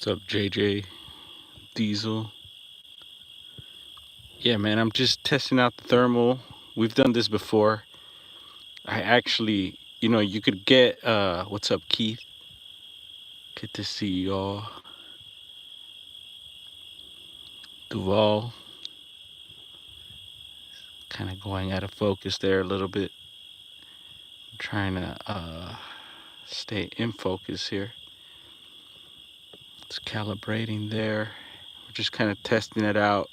What's up, JJ Diesel? Yeah, man, I'm just testing out the thermal. We've done this before. I actually, you could get, what's up, Keith? Good to see y'all. Duval, kind of going out of focus there a little bit. I'm trying to stay in focus here. It's calibrating there. We're just kind of testing it out.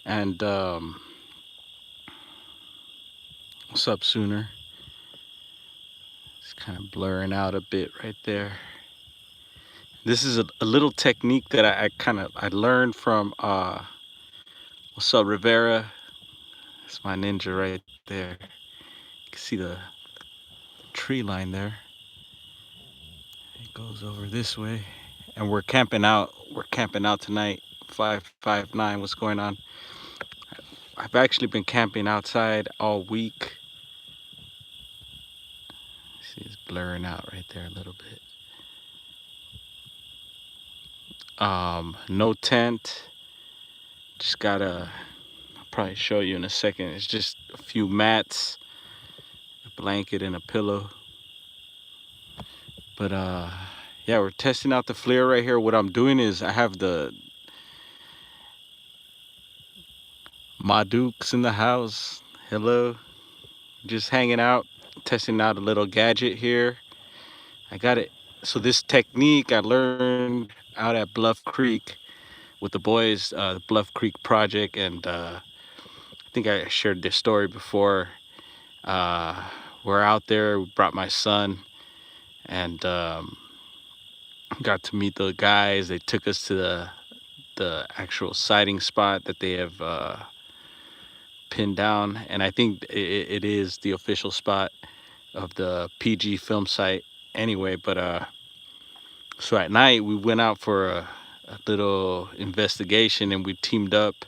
And what's up, Sooner? It's kind of blurring out a bit right there. This is a little technique that I learned from what's up, Rivera. That's my ninja right there. You can see the tree line there. It goes over this way, and we're camping out. We're camping out tonight. 559. What's going on? I've actually been camping outside all week. See, it's blurring out right there a little bit. No tent. Just gotta. I'll probably show you in a second. It's just a few mats, a blanket, and a pillow. But yeah, we're testing out the FLIR right here. What I'm doing is I have the Madukes in the house. Hello. Just hanging out, testing out a little gadget here. I got it. So this technique I learned out at Bluff Creek with the boys, the Bluff Creek project, and I think I shared this story before. Uh, we're out there. We brought my son, and got to meet the guys. They took us to the actual sighting spot that they have pinned down, and I think it is the official spot of the PG film site anyway. But so at night we went out for a little investigation, and we teamed up,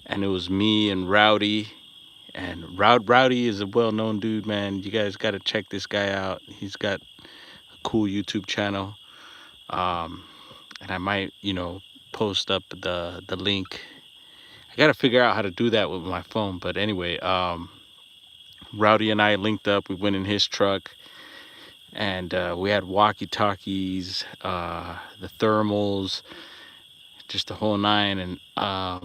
and it was me and Rowdy. And Rowdy is a well-known dude, man. You guys got to check this guy out. He's got a cool YouTube channel, and I might, post up the link. I got to figure out how to do that with my phone. But anyway, Rowdy and I linked up. We went in his truck, and we had walkie-talkies, the thermals, just the whole nine. And I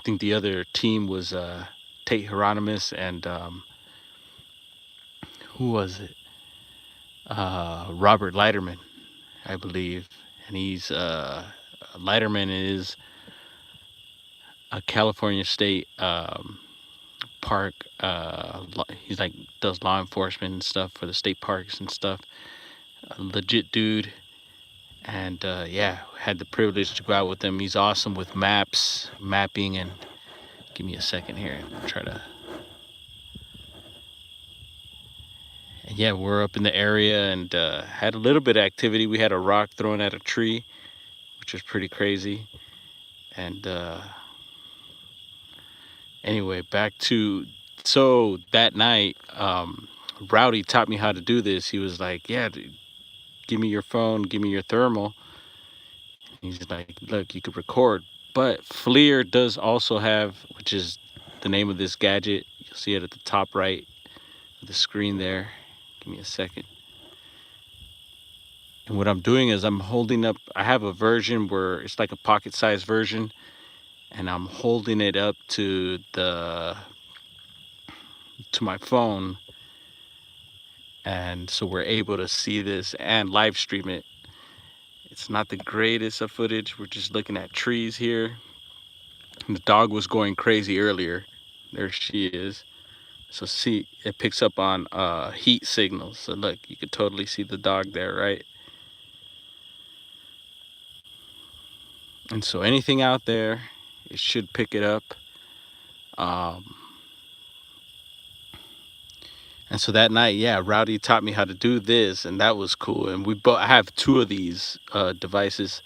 think the other team was Tate Hieronymus and who was it? Robert Leiterman, I believe. And he's Leiterman is a California State park. He's like does law enforcement and stuff for the state parks and stuff. A legit dude. And yeah, had the privilege to go out with him. He's awesome with mapping, and give me a second here. I'll try to. And yeah, we're up in the area and had a little bit of activity. We had a rock thrown at a tree, which was pretty crazy. And anyway, back to so that night, Rowdy taught me how to do this. He was like, "Yeah, dude, give me your phone, give me your thermal." He's like, "Look, you could record." But FLIR does also have, which is the name of this gadget. You'll see it at the top right of the screen there. Give me a second. And what I'm doing is I'm holding up, I have a version where it's like a pocket-sized version, and I'm holding it up to my phone, and so we're able to see this and live stream it. It's not the greatest of footage. We're just looking at trees here. And the dog was going crazy earlier. There she is. So see, it picks up on heat signals. So look, you could totally see the dog there, right? And so anything out there, it should pick it up. Um, and so that night, yeah, Rowdy taught me how to do this, and that was cool. And I have two of these devices,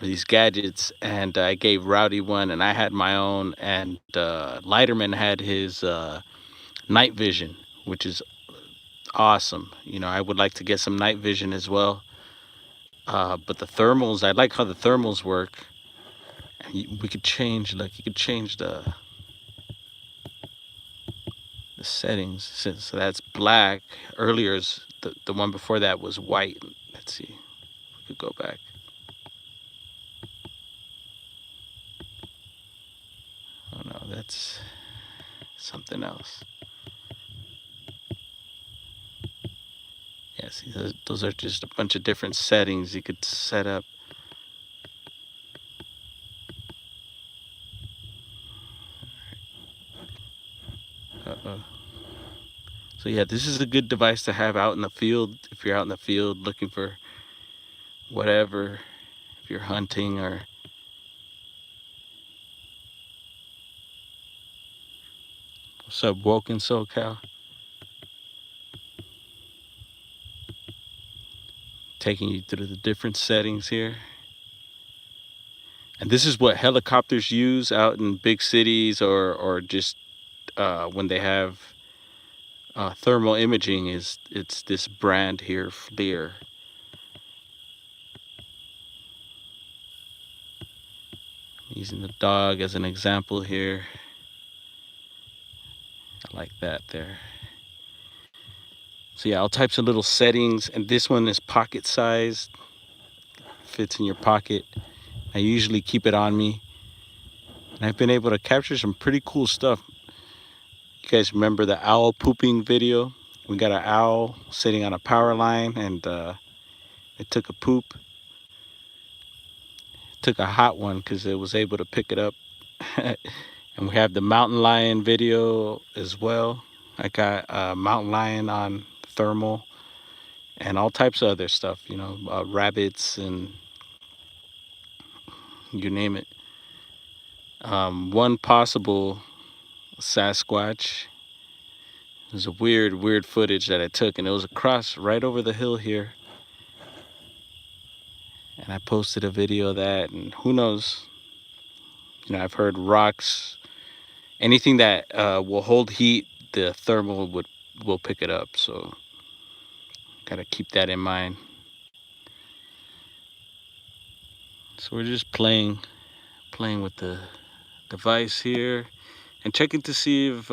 or these gadgets, and I gave Rowdy one, and I had my own, and Leiterman had his night vision, which is awesome. I would like to get some night vision as well. But the thermals, I like how the thermals work. And we could change, like you could change the settings. So that's black. Earlier, the one before that was white. Let's see. We could go back. Oh no, that's something else. Yeah, see, those are just a bunch of different settings you could set up. Uh-oh. So yeah, this is a good device to have out in the field if you're out in the field looking for whatever, if you're hunting or. What's up, Woken SoCal? Taking you through the different settings here. And this is what helicopters use out in big cities or just when they have thermal imaging. It's this brand here, FLIR. Using the dog as an example here. I like that there. So yeah, all types of little settings, and this one is pocket sized, fits in your pocket. I usually keep it on me, and I've been able to capture some pretty cool stuff. You guys remember the owl pooping video? We got an owl sitting on a power line, and it took a poop. It took a hot one because it was able to pick it up. And we have the mountain lion video as well. I got a mountain lion on thermal and all types of other stuff, rabbits and you name it. One possible Sasquatch. It was a weird footage that I took, and it was across right over the hill here. And I posted a video of that, and who knows? I've heard rocks, anything that will hold heat, the thermal will pick it up. So gotta keep that in mind. So we're just playing with the device here and checking to see if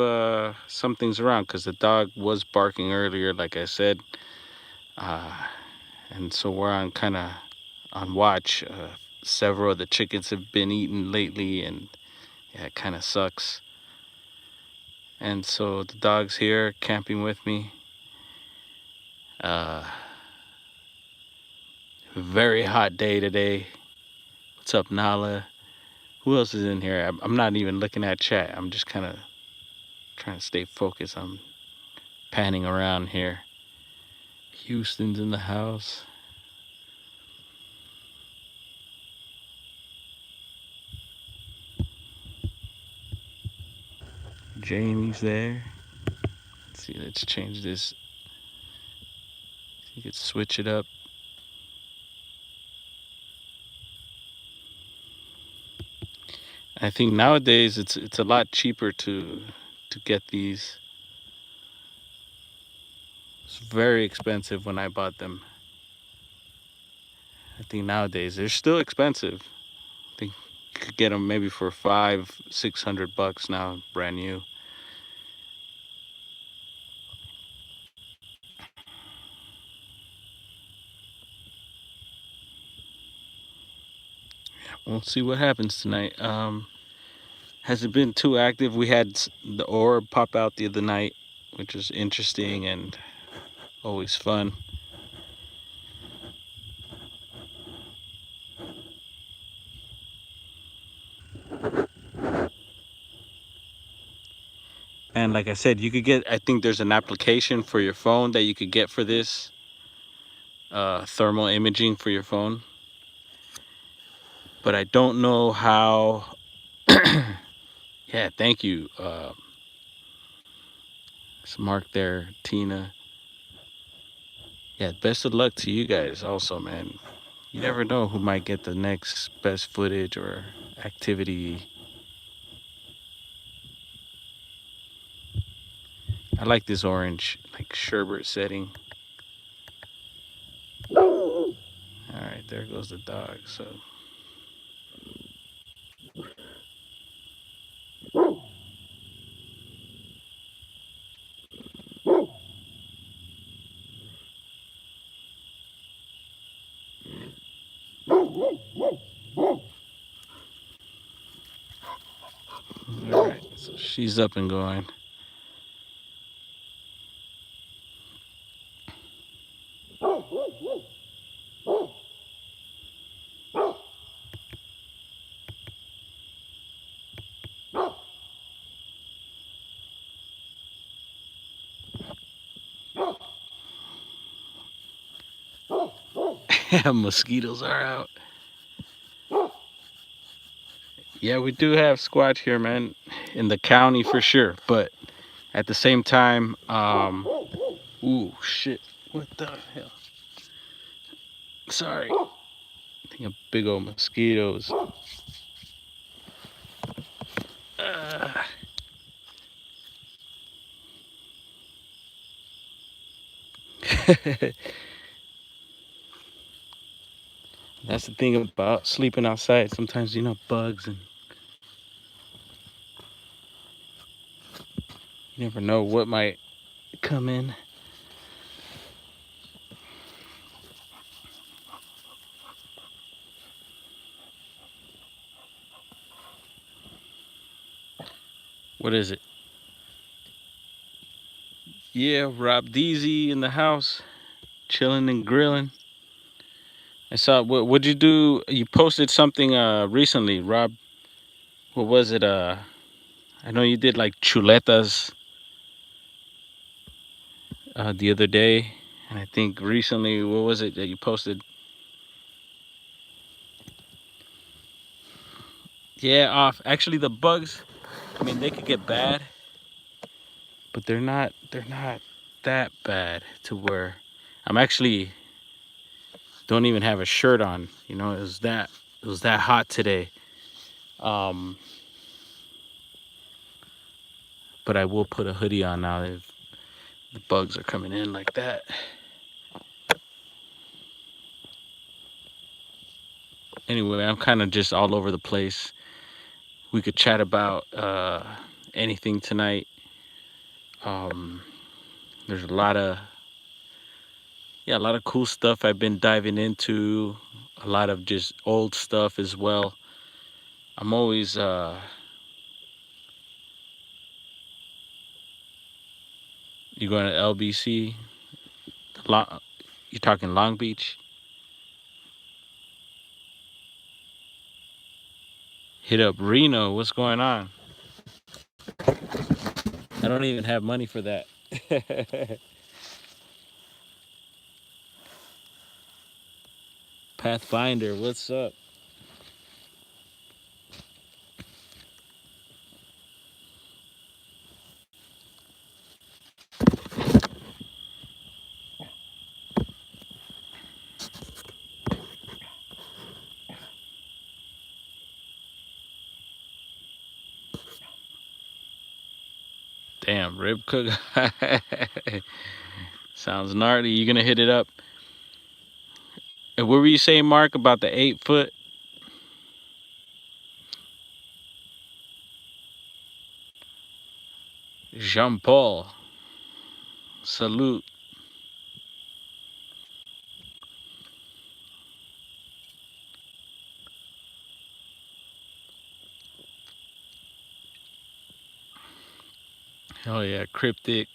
something's around, because the dog was barking earlier, like I said, and so we're on kind of on watch. Several of the chickens have been eaten lately, and yeah, it kind of sucks. And so the dog's here camping with me. Very hot day today. What's up, Nala? Who else is in here? I'm not even looking at chat. I'm just kind of trying to stay focused. I'm panning around here. Houston's in the house. Jamie's there. Let's see, let's change this. You could switch it up. I think nowadays it's a lot cheaper to get these. It's very expensive when I bought them. I think nowadays they're still expensive. I think you could get them maybe for $500-600 now, brand new. We'll see what happens tonight. Hasn't been too active. We had the orb pop out the other night, which was interesting and always fun. And like I said, you could get, I think there's an application for your phone that you could get for this thermal imaging for your phone. But I don't know how. Yeah, thank you. It's Mark there, Tina. Yeah, best of luck to you guys also, man. You never know who might get the next best footage or activity. I like this orange, like sherbet setting. All right, there. there goes the dog. So all right, so she's up and going. Mosquitoes are out. Yeah, we do have Squatch here, man, in the county for sure. But at the same time, ooh, shit. What the hell? Sorry. I think a big old mosquitoes. Uh, that's the thing about sleeping outside. Sometimes, bugs, and you never know what might come in. What is it? Yeah, Rob Deasy in the house, chilling and grilling. I saw, what'd you do? You posted something recently, Rob. What was it? I know you did like chuletas the other day, and I think recently, what was it that you posted? Yeah, off. Actually, the bugs, I mean, they could get bad, but they're not that bad to where I'm actually don't even have a shirt on. It was that hot today. Um, but I will put a hoodie on now if the bugs are coming in like that. Anyway, I'm kind of just all over the place. We could chat about anything tonight. Um, there's a lot of cool stuff I've been diving into. A lot of just old stuff as well. I'm always you going to LBC? Long, you talking Long Beach? Hit up Reno. What's going on? I don't even have money for that. Pathfinder, what's up? Damn, rib cook. Sounds gnarly. You gonna hit it up? And what were you saying, Mark, about the 8 foot? Jean Paul. Salute. Hell yeah, Cryptic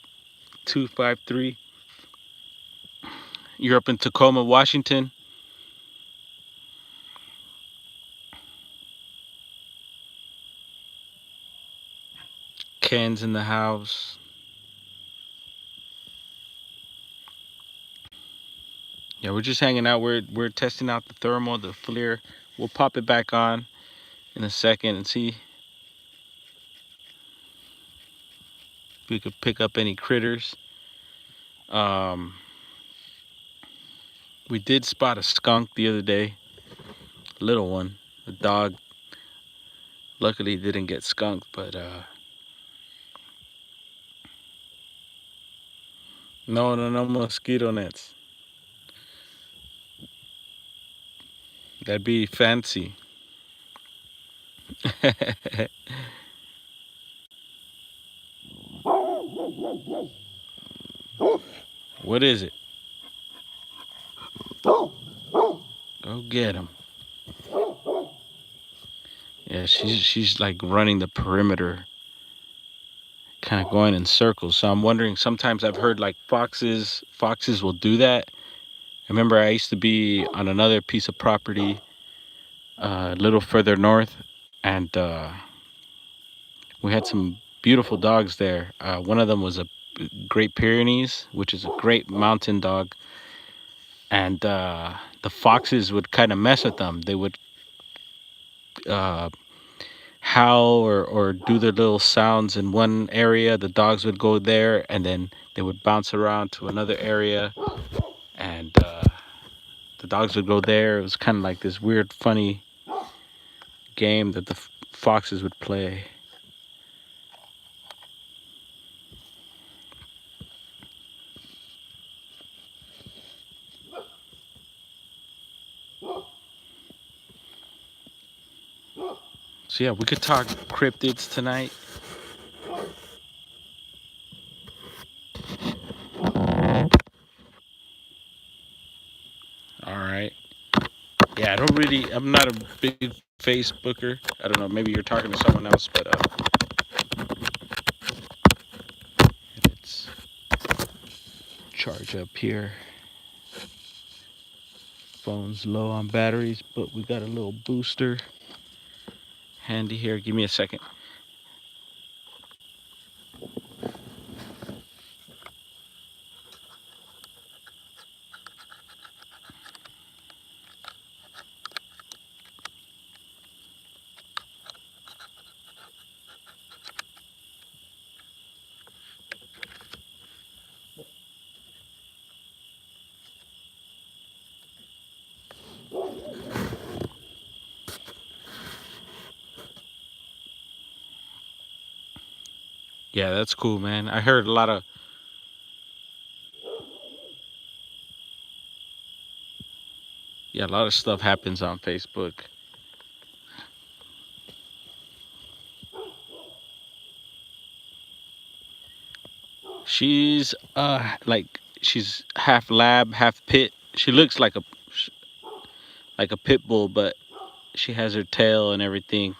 253. You're up in Tacoma, Washington. Ken's in the house. Yeah, we're just hanging out. We're testing out the thermal, the FLIR. We'll pop it back on in a second and see if we could pick up any critters. Um, we did spot a skunk the other day, little one. The dog luckily didn't get skunked, but no mosquito nets. That'd be fancy. What is it? Go get him. Yeah, she's like running the perimeter, kind of going in circles. So I'm wondering. Sometimes I've heard like foxes will do that. I remember I used to be on another piece of property a little further north, and we had some beautiful dogs there. One of them was a Great Pyrenees, which is a great mountain dog, and the foxes would kind of mess with them. They would uh, howl or do their little sounds in one area. The dogs would go there, and then they would bounce around to another area, and the dogs would go there. It was kind of like this weird, funny game that the foxes would play. So yeah, we could talk cryptids tonight. All right. Yeah, I don't really. I'm not a big Facebooker. I don't know. Maybe you're talking to someone else, but let's charge up here. Phone's low on batteries, but we got a little booster handy here. Give me a second. Yeah, that's cool, man. I heard a lot of stuff happens on Facebook. She's she's half lab, half pit. She looks like a pit bull, but she has her tail and everything.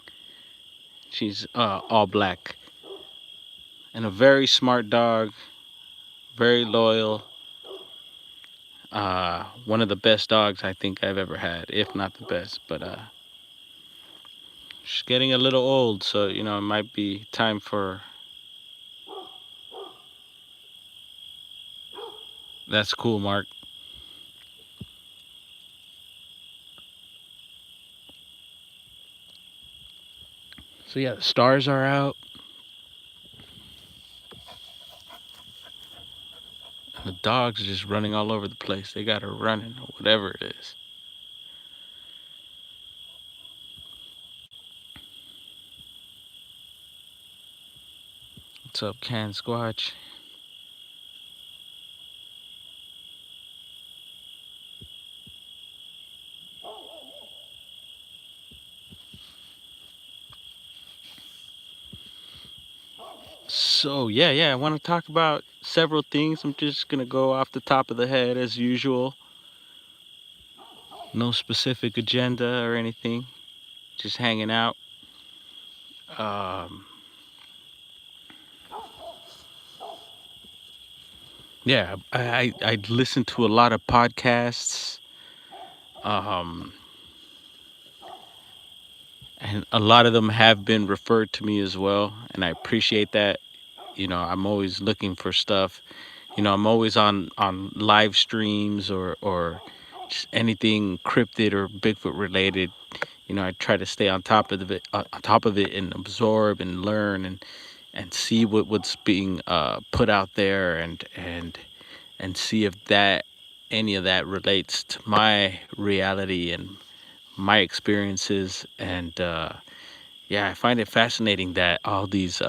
She's all black and a very smart dog, very loyal. One of the best dogs I think I've ever had, if not the best. But she's getting a little old, so it might be time for. That's cool, Mark. So yeah, the stars are out. The dogs are just running all over the place. They got her running, or whatever it is. What's up, Can Squatch? So yeah, I want to talk about several things. I'm just gonna go off the top of the head as usual. No specific agenda or anything. Just hanging out. Um, yeah, I listen to a lot of podcasts. Um, and a lot of them have been referred to me as well, and I appreciate that. I'm always looking for stuff. I'm always on live streams or just anything cryptid or Bigfoot related. I try to stay on top of it and absorb and learn and see what's being put out there and see if that any of that relates to my reality and my experiences. And yeah, I find it fascinating that all these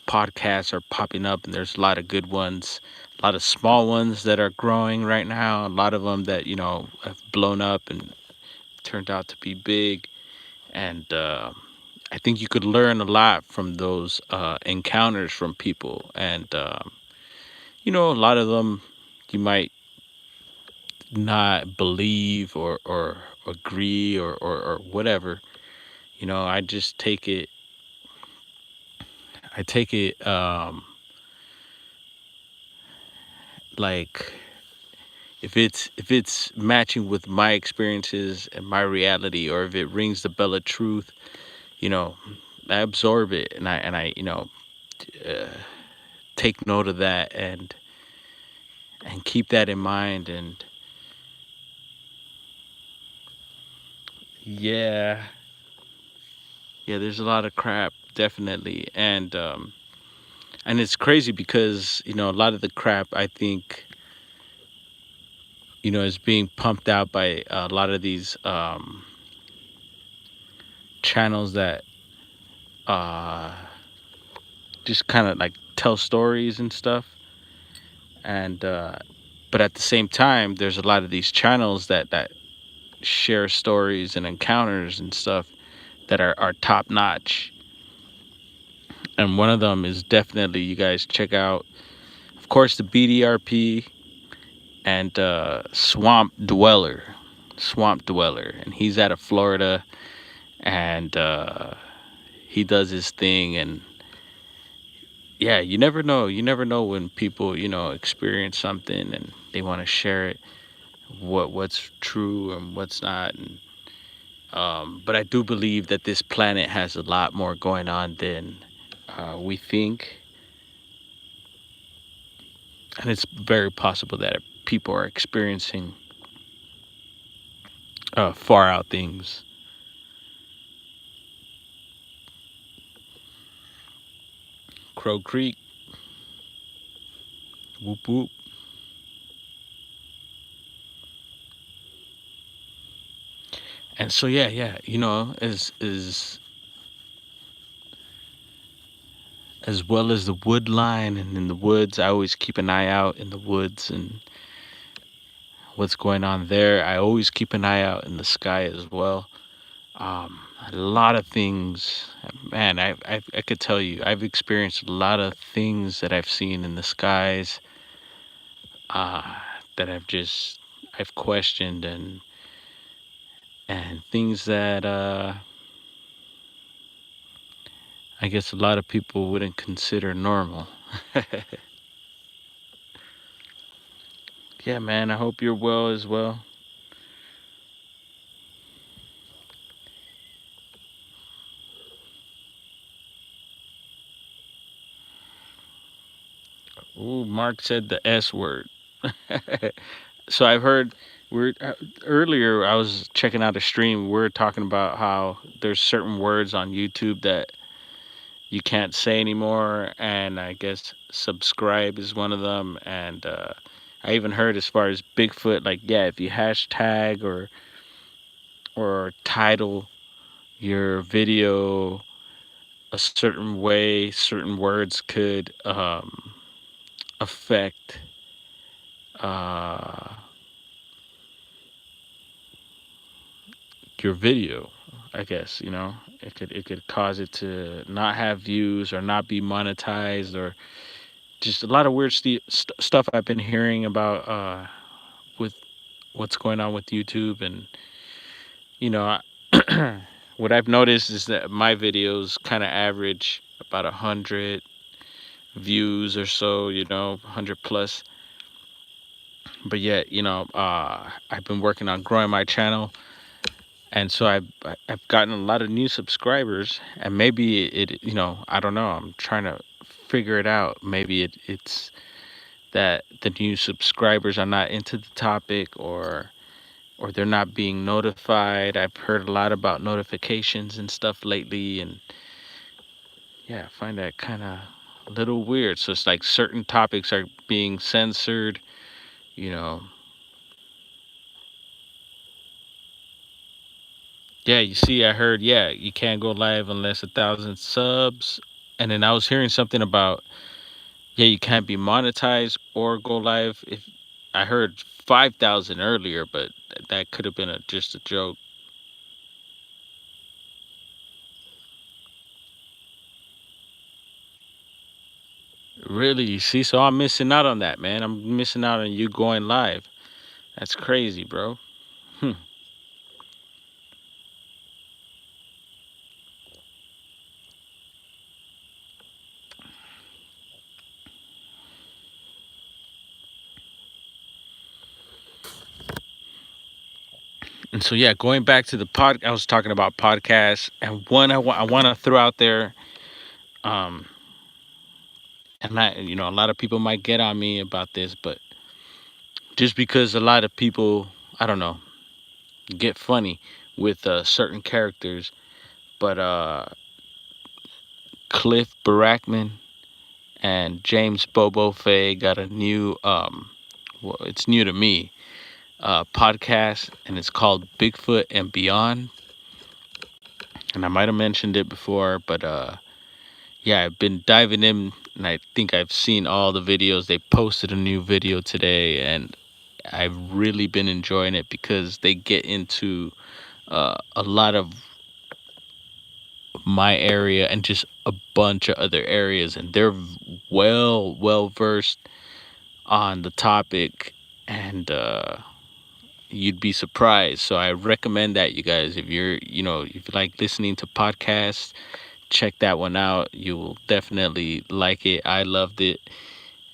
podcasts are popping up, and there's a lot of good ones, a lot of small ones that are growing right now, a lot of them that have blown up and turned out to be big, and I think you could learn a lot from those encounters from people, and a lot of them you might not believe or agree or whatever. I just take it. I take it like if it's matching with my experiences and my reality, or if it rings the bell of truth, you know, I absorb it, and I uh, take note of that, and keep that in mind. And yeah, yeah, there's a lot of crap, definitely. And it's crazy because a lot of the crap, I think, is being pumped out by a lot of these channels that uh just kind of like tell stories and stuff. And but at the same time, there's a lot of these channels that share stories and encounters and stuff that are top notch. And one of them is definitely, you guys check out, of course, the BDRP, and Swamp Dweller, and he's out of Florida, and he does his thing. And yeah, you never know when people experience something and they want to share it, what's true and what's not. And but I do believe that this planet has a lot more going on than we think, and it's very possible that people are experiencing far out things. Crow Creek, whoop whoop. And so yeah, yeah, as well as the wood line and in the woods, I always keep an eye out in the woods and what's going on there. I always keep an eye out in the sky as well. A lot of things, man. I could tell you, I've experienced a lot of things that I've seen in the skies, uh, that I've questioned, and things that I guess a lot of people wouldn't consider normal. Yeah, man. I hope you're well as well. Ooh, Mark said the S word. So I've heard, we're earlier I was checking out a stream. We are talking about how there's certain words on YouTube that you can't say anymore, and I guess subscribe is one of them. And I even heard, as far as Bigfoot, like, yeah, if you hashtag or title your video a certain way, certain words could affect uh, your video. I guess it could cause it to not have views or not be monetized, or just a lot of weird stuff I've been hearing about with what's going on with YouTube. And you know what I've noticed is that my videos kind of average about 100 views or so, 100 plus. But yet, I've been working on growing my channel, and so I've gotten a lot of new subscribers. And maybe I don't know, I'm trying to figure it out. Maybe it's that the new subscribers are not into the topic, or they're not being notified. I've heard a lot about notifications and stuff lately, and yeah, I find that kind of a little weird. So it's like certain topics are being censored, you know. Yeah, you see, I heard, yeah, you can't go live unless 1,000 subs. And then I was hearing something about, yeah, you can't be monetized or go live if, I heard 5,000 earlier, but that could have been just a joke. Really? You see, so I'm missing out on that, man. I'm missing out on you going live. That's crazy, bro. Hmm. And so yeah, going back to the pod, I was talking about podcasts, and one I want to throw out there. Um, and a lot of people might get on me about this, but just because a lot of people, I don't know, get funny with certain characters, but Cliff Barackman and James Bobo Fay got a new, well, it's new to me, podcast, and it's called Bigfoot and Beyond. And I might have mentioned it before, but yeah, I've been diving in, and I think I've seen all the videos. They posted a new video today, and I've really been enjoying it because they get into a lot of my area and just a bunch of other areas, and they're well versed on the topic, and you'd be surprised. So I recommend that, you guys, if if you like listening to podcasts, check that one out. You will definitely like it. I loved it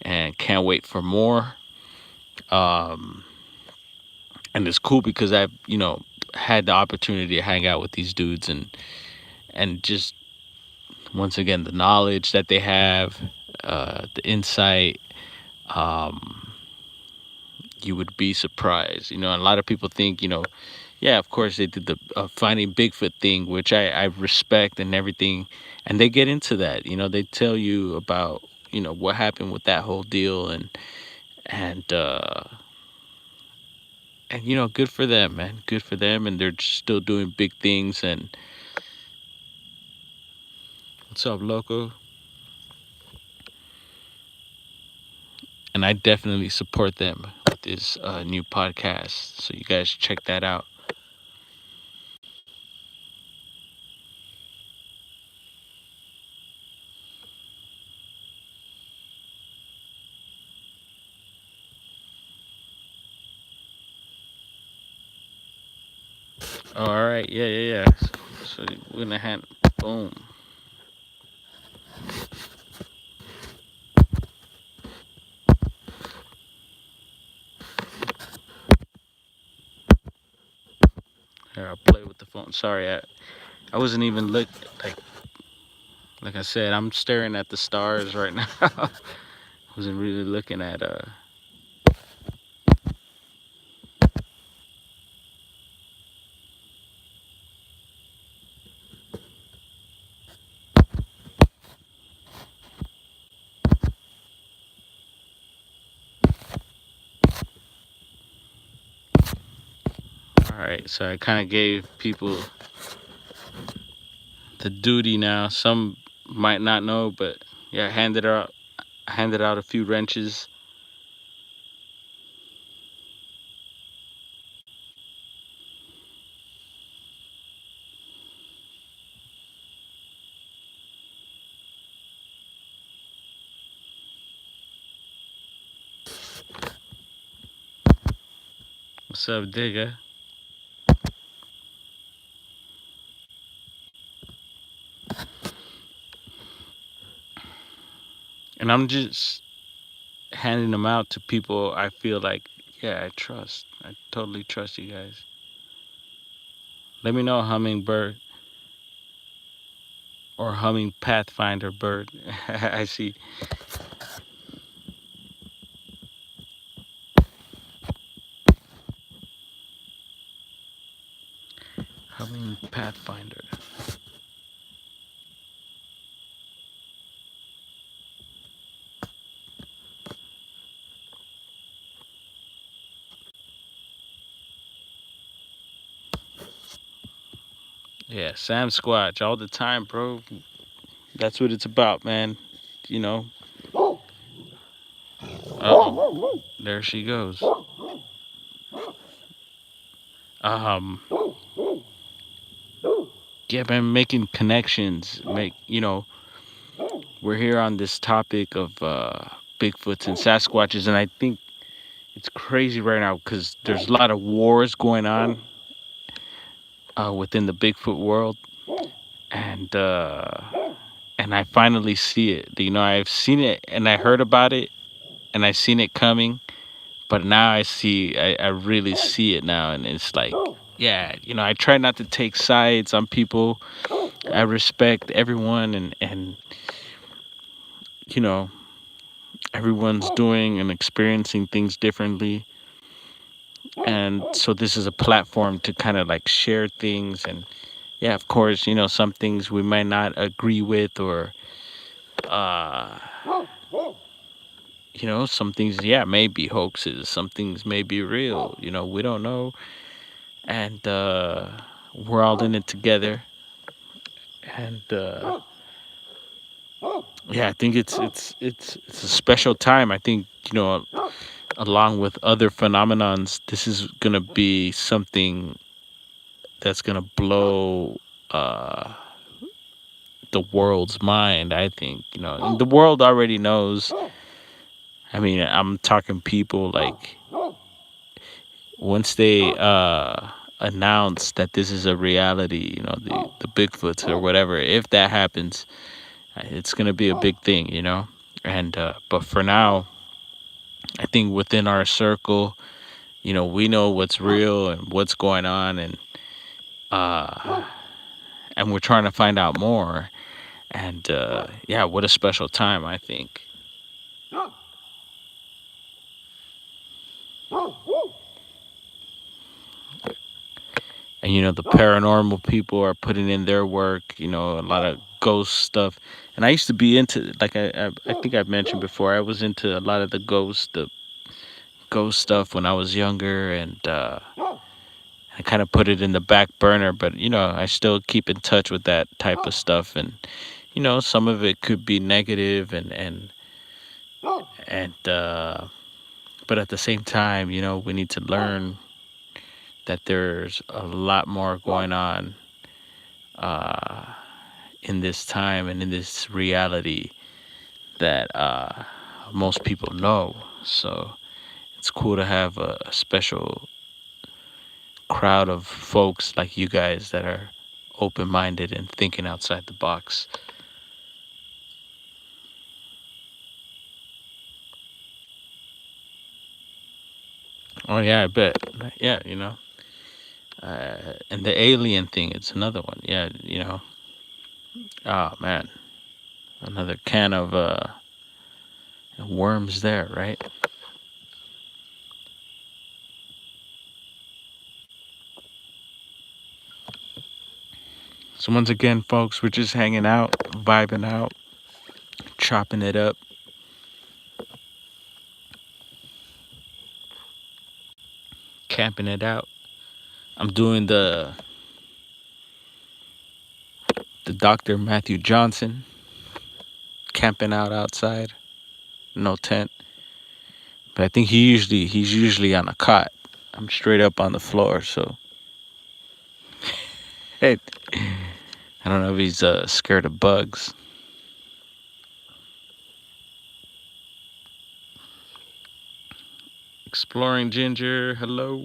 and can't wait for more. um and it's cool because I've had the opportunity to hang out with these dudes, and just once again, the knowledge that they have, the insight. um you would be surprised. A lot of people think, yeah, of course they did the finding Bigfoot thing, which I respect and everything, and they get into that. They tell you about what happened with that whole deal, and good for them, man. Good for them, and they're still doing big things. And what's up, loco? And I definitely support them with this new podcast. So you guys check that out. Oh, all right, yeah. So we're gonna hand boom. Here, I'll play with the phone. Sorry, I wasn't even like I said, I'm staring at the stars right now. I wasn't really looking at All right, so I kind of gave people the duty now. Some might not know, but yeah, I handed out a few wrenches. What's up, Digga? And I'm just handing them out to people I feel like, yeah, I trust. I totally trust you guys. Let me know, Hummingbird or Humming Pathfinder Bird. I see. Humming Pathfinder. Yeah, Sam Squatch all the time, bro. That's what it's about, man. You know. Uh-oh. There she goes. Um, yeah, man, making connections, we're here on this topic of Bigfoots and Sasquatches, and I think it's crazy right now because there's a lot of wars going on within the Bigfoot world, and I finally see it. You know, I've seen it and I heard about it and I seen it coming, but now I really see it now, and it's like, yeah, you know, I try not to take sides on people. I respect everyone, and you know, everyone's doing and experiencing things differently, and so this is a platform to kind of like share things. And yeah, of course, you know, some things we might not agree with, or uh you know, some things, yeah, may be hoaxes, some things may be real, you know, we don't know. And we're all in it together. And yeah, I think it's a special time. I think, you know, along with other phenomenons, this is gonna be something that's gonna blow uh the world's mind. I think, you know, and the world already knows. I mean, I'm talking people like, once they announce that this is a reality, you know, the Bigfoots or whatever, if that happens, it's gonna be a big thing, you know. And but for now, I think within our circle, you know, we know what's real and what's going on, uh and we're trying to find out more. And yeah, what a special time, I think. And you know, the paranormal people are putting in their work, you know, a lot of ghost stuff. And I used to be into, like, I think I've mentioned before, I was into a lot of the ghost stuff when I was younger. And I kind of put it in the back burner, but you know, I still keep in touch with that type of stuff. And you know, some of it could be negative, and but at the same time, you know, we need to learn that there's a lot more going on uh, in this time and in this reality that most people know. So it's cool to have a special crowd of folks like you guys that are open minded and thinking outside the box. Oh yeah, I bet. Yeah, you know, and the alien thing, it's another one. Yeah, you know. Oh man, another can of worms there, right? So once again, folks, we're just hanging out, vibing out, chopping it up, camping it out. I'm doing the Dr. Matthew Johnson, camping out outside, no tent. But I think he's usually on a cot. I'm straight up on the floor, so hey, I don't know if he's scared of bugs. Exploring Ginger, hello,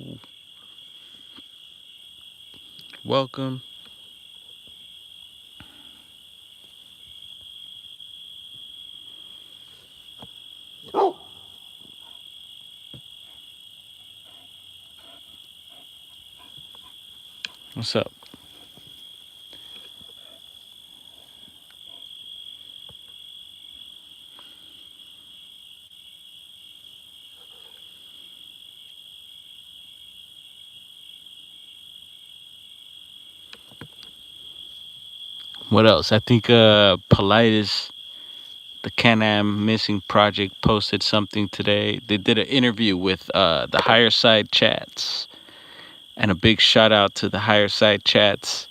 welcome. What's up? What else? I think Politis, the Can-Am Missing Project, posted something today. They did an interview with the Higher Side Chats, and a big shout out to the Higher Side Chats.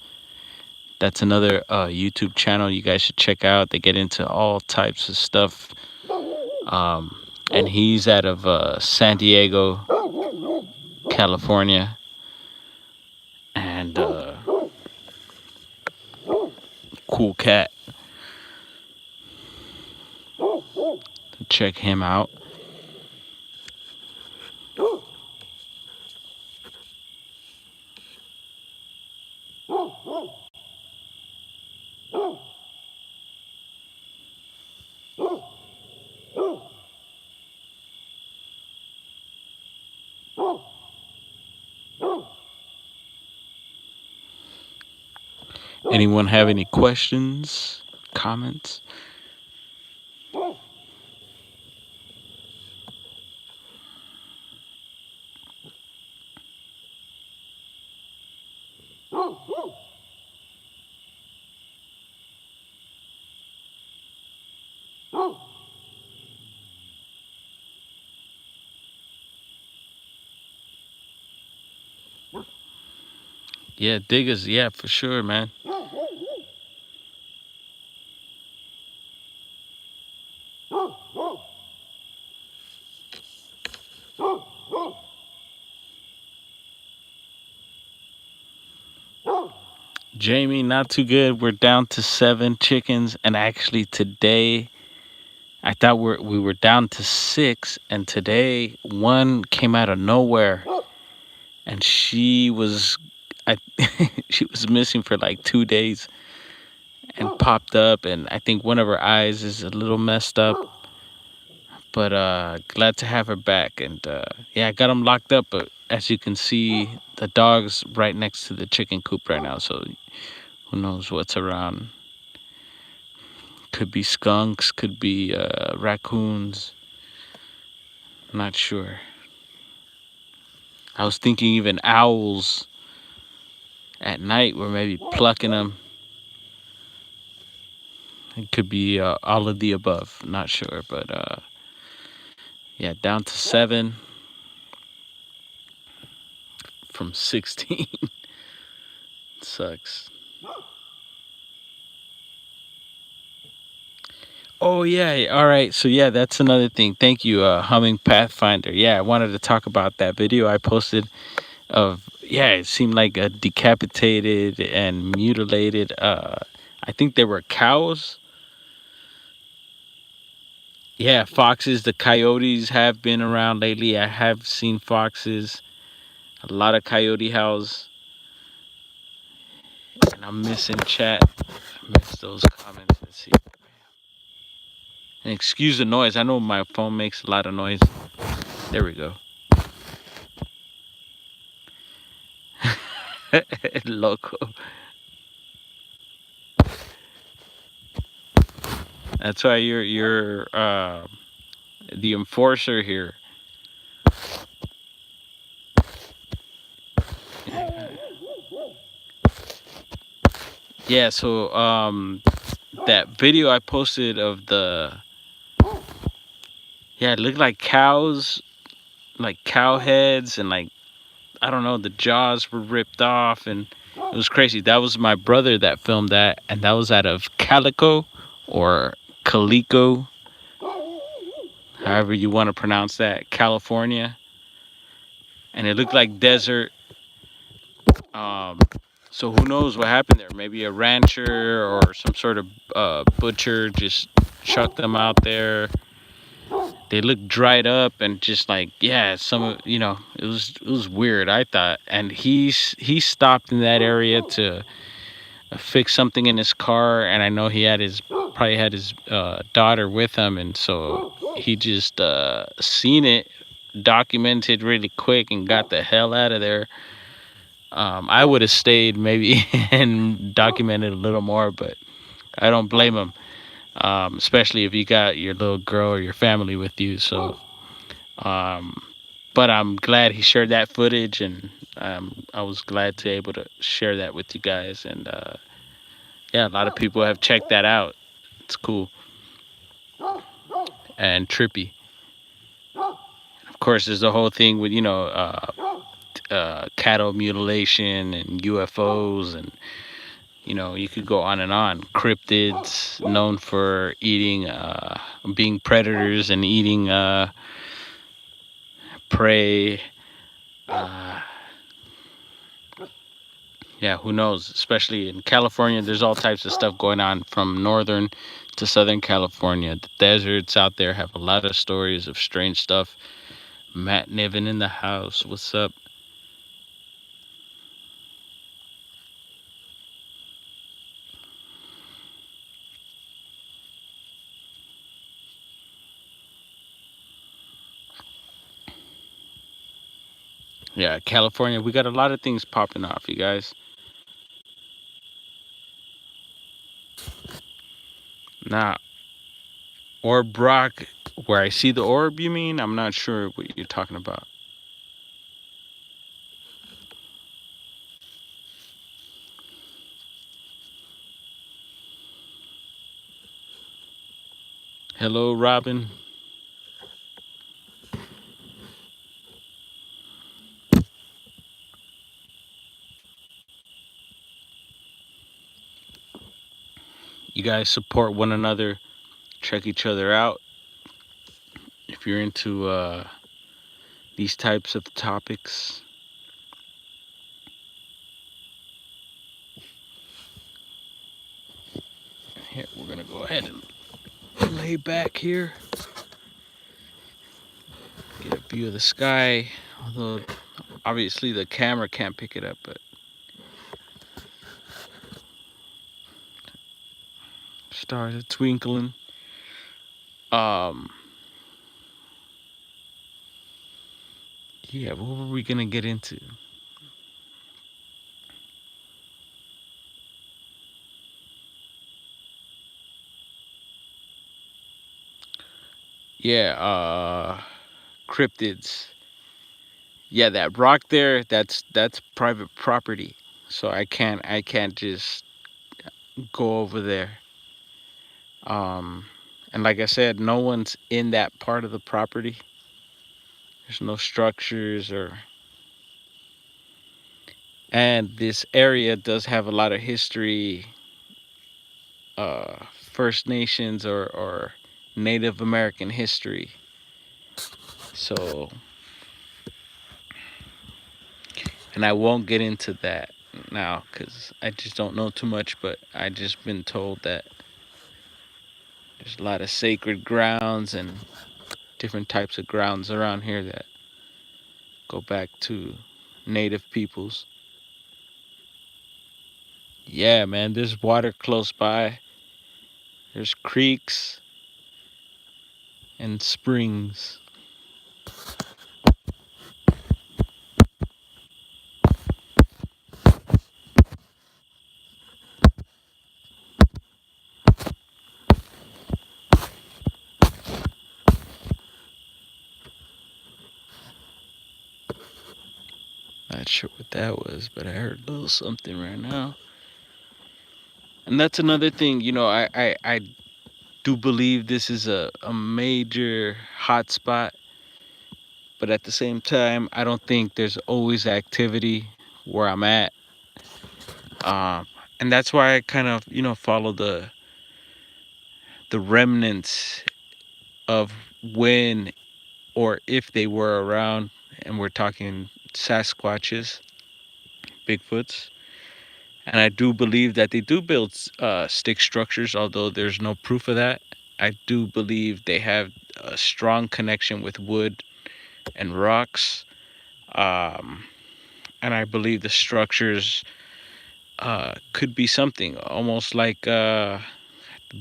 That's another YouTube channel you guys should check out. They get into all types of stuff. Um, and he's out of San Diego, California. And cool cat. check him out. Anyone have any questions, comments? Yeah, diggers. Yeah, for sure, man. Jamie, not too good. We're down to 7 chickens, and actually today, I thought we were down to 6, and today one came out of nowhere, and she was, I, she was missing for like 2 days, and popped up, and I think one of her eyes is a little messed up, but glad to have her back, and yeah, I got them locked up, but as you can see, the dog's right next to the chicken coop right now, so who knows what's around. Could be skunks, could be raccoons. Not sure. I was thinking even owls at night were maybe plucking them. It could be all of the above. Not sure, but yeah, down to 7 from 16. Sucks. Oh yeah, all right. So yeah, that's another thing. Thank you, Humming Pathfinder. Yeah, I wanted to talk about that video I posted of, yeah, it seemed like a decapitated and mutilated. I think they were cows. Yeah, foxes. The coyotes have been around lately. I have seen foxes. A lot of coyote howls. And I'm missing chat. I missed those comments. Let's see. And excuse the noise. I know my phone makes a lot of noise. There we go. Loco. That's why you're the enforcer here. Yeah. So that video I posted of the, yeah, it looked like cows, like cow heads, and like, I don't know, the jaws were ripped off, and it was crazy. That was my brother that filmed that, and that was out of Calico or Calico, however you want to pronounce that, California. And it looked like desert. Um, so who knows what happened there? Maybe a rancher or some sort of butcher just chucked them out there. They looked dried up and just like, yeah, it was weird, I thought. And he stopped in that area to fix something in his car, and I know he had his probably had his daughter with him, and so he just seen it, documented really quick, and got the hell out of there. I would have stayed maybe and documented a little more, but I don't blame him, especially if you got your little girl or your family with you. So, um, but I'm glad he shared that footage, and I was glad to able to share that with you guys, and yeah, a lot of people have checked that out. It's cool and trippy. Of course, there's the whole thing with cattle mutilation and UFOs, and you could go on and on. Cryptids known for eating, being predators and eating prey. Uh, Yeah, who knows? Especially in California, there's all types of stuff going on from northern to southern California. The deserts out there have a lot of stories of strange stuff. Matt Niven in the house. What's up? Yeah, California, we got a lot of things popping off, you guys. Now, Orb Rock, where I see the orb, you mean? I'm not sure what you're talking about. Hello, Robin. You guys support one another, check each other out. If you're into these types of topics, here, we're going to go ahead and lay back here, get a view of the sky. Although, obviously, the camera can't pick it up, but stars are twinkling. Um, yeah, what were we going to get into? Yeah, cryptids. Yeah, that rock there, that's private property. So I can't just go over there. Um and like I said, no one's in that part of the property. There's no structures or and this area does have a lot of history, First Nations or Native American history. So, and I won't get into that now cuz I just don't know too much, but I just been told that there's a lot of sacred grounds and different types of grounds around here that go back to native peoples. Yeah, man, there's water close by. There's creeks and springs. Not sure what that was, but I heard a little something right now. And that's another thing, I do believe this is a major hotspot, but at the same time, I don't think there's always activity where I'm at. Um, and that's why I kind of, follow the remnants of when or if they were around, and we're talking Sasquatches, Bigfoots. And I do believe that they do build stick structures, although there's no proof of that. I do believe they have a strong connection with wood and rocks. Um, and I believe the structures could be something almost like, I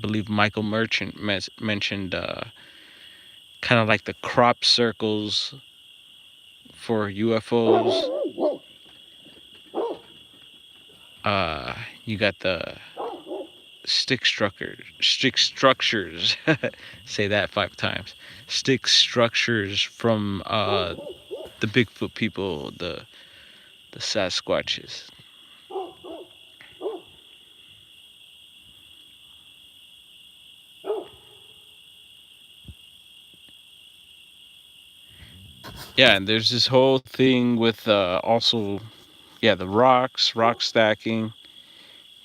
believe Michael Merchant mentioned, kind of like the crop circles for UFOs. You got the stick structures. Say that 5 times. Stick structures from the Bigfoot people, the Sasquatches. Yeah, and there's this whole thing with also, yeah, the rock stacking.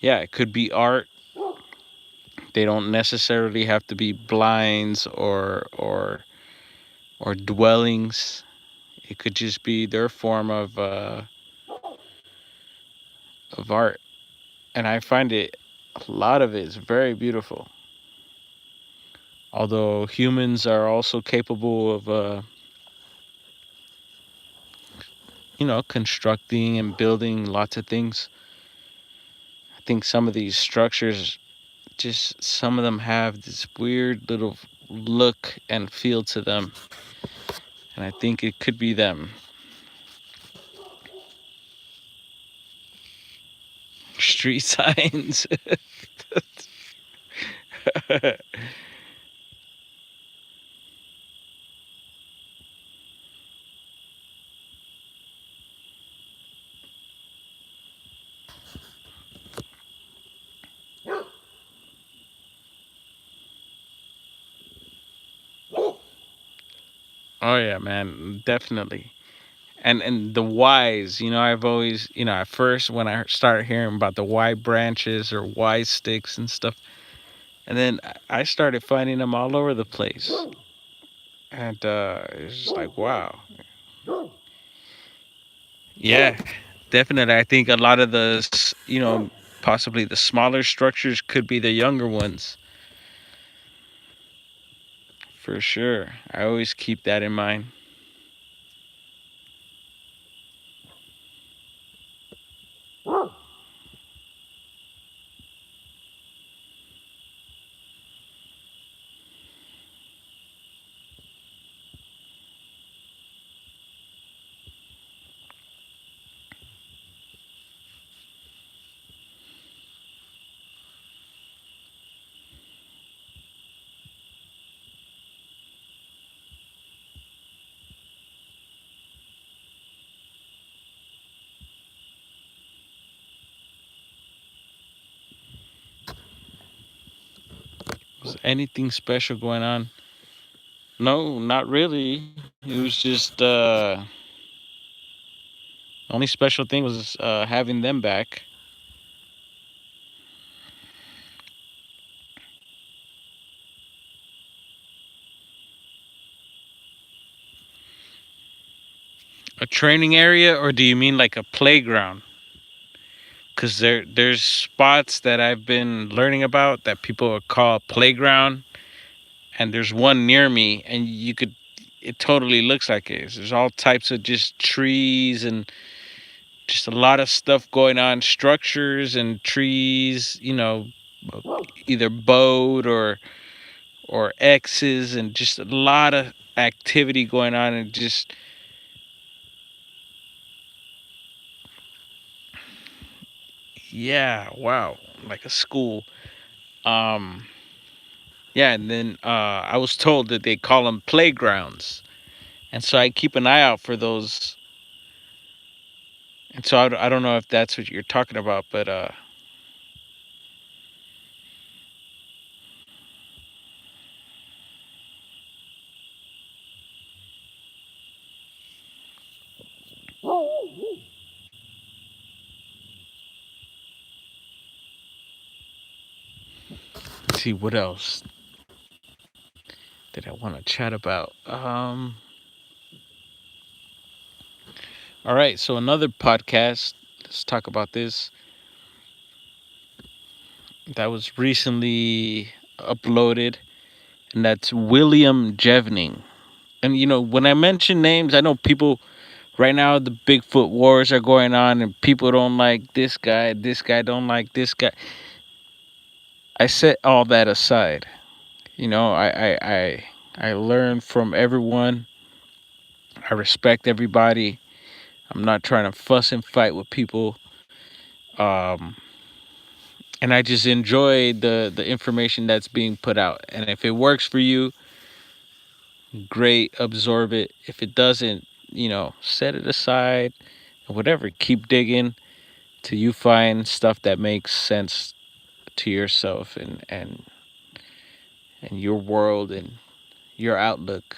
Yeah, it could be art. They don't necessarily have to be blinds or dwellings. It could just be their form of of art, and I find it a lot of it is very beautiful. Although humans are also capable of, constructing and building lots of things. I think some of these structures, just some of them have this weird little look and feel to them, and I think it could be them. Street signs. Oh yeah, man, definitely. And the whys, I've always, at first when I started hearing about the Y branches or Y sticks and stuff, and then I started finding them all over the place, and it's just like, wow. Yeah, definitely. I think a lot of possibly the smaller structures could be the younger ones, for sure. I always keep that in mind. Was anything special going on? No, not really. It was just only special thing was having them back. A training area, or do you mean like a playground? Because there's spots that I've been learning about that people call playground, and there's one near me, and it totally looks like it. There's all types of just trees and just a lot of stuff going on, structures and trees, either boat or X's, and just a lot of activity going on, and just, yeah, wow, like a school. Um, yeah, and then I was told that they call them playgrounds, and so I keep an eye out for those. And so I don't know if that's what you're talking about, but let's see what else did I want to chat about. All right, so another podcast. Let's talk about this that was recently uploaded, and that's William Jevning. And when I mention names, I know people right now the Bigfoot wars are going on, and people don't like this guy. This guy don't like this guy. I set all that aside. I learn from everyone. I respect everybody. I'm not trying to fuss and fight with people. Um, and I just enjoy the information that's being put out. And if it works for you, great, absorb it. If it doesn't, set it aside. Whatever, keep digging till you find stuff that makes sense to yourself and your world and your outlook.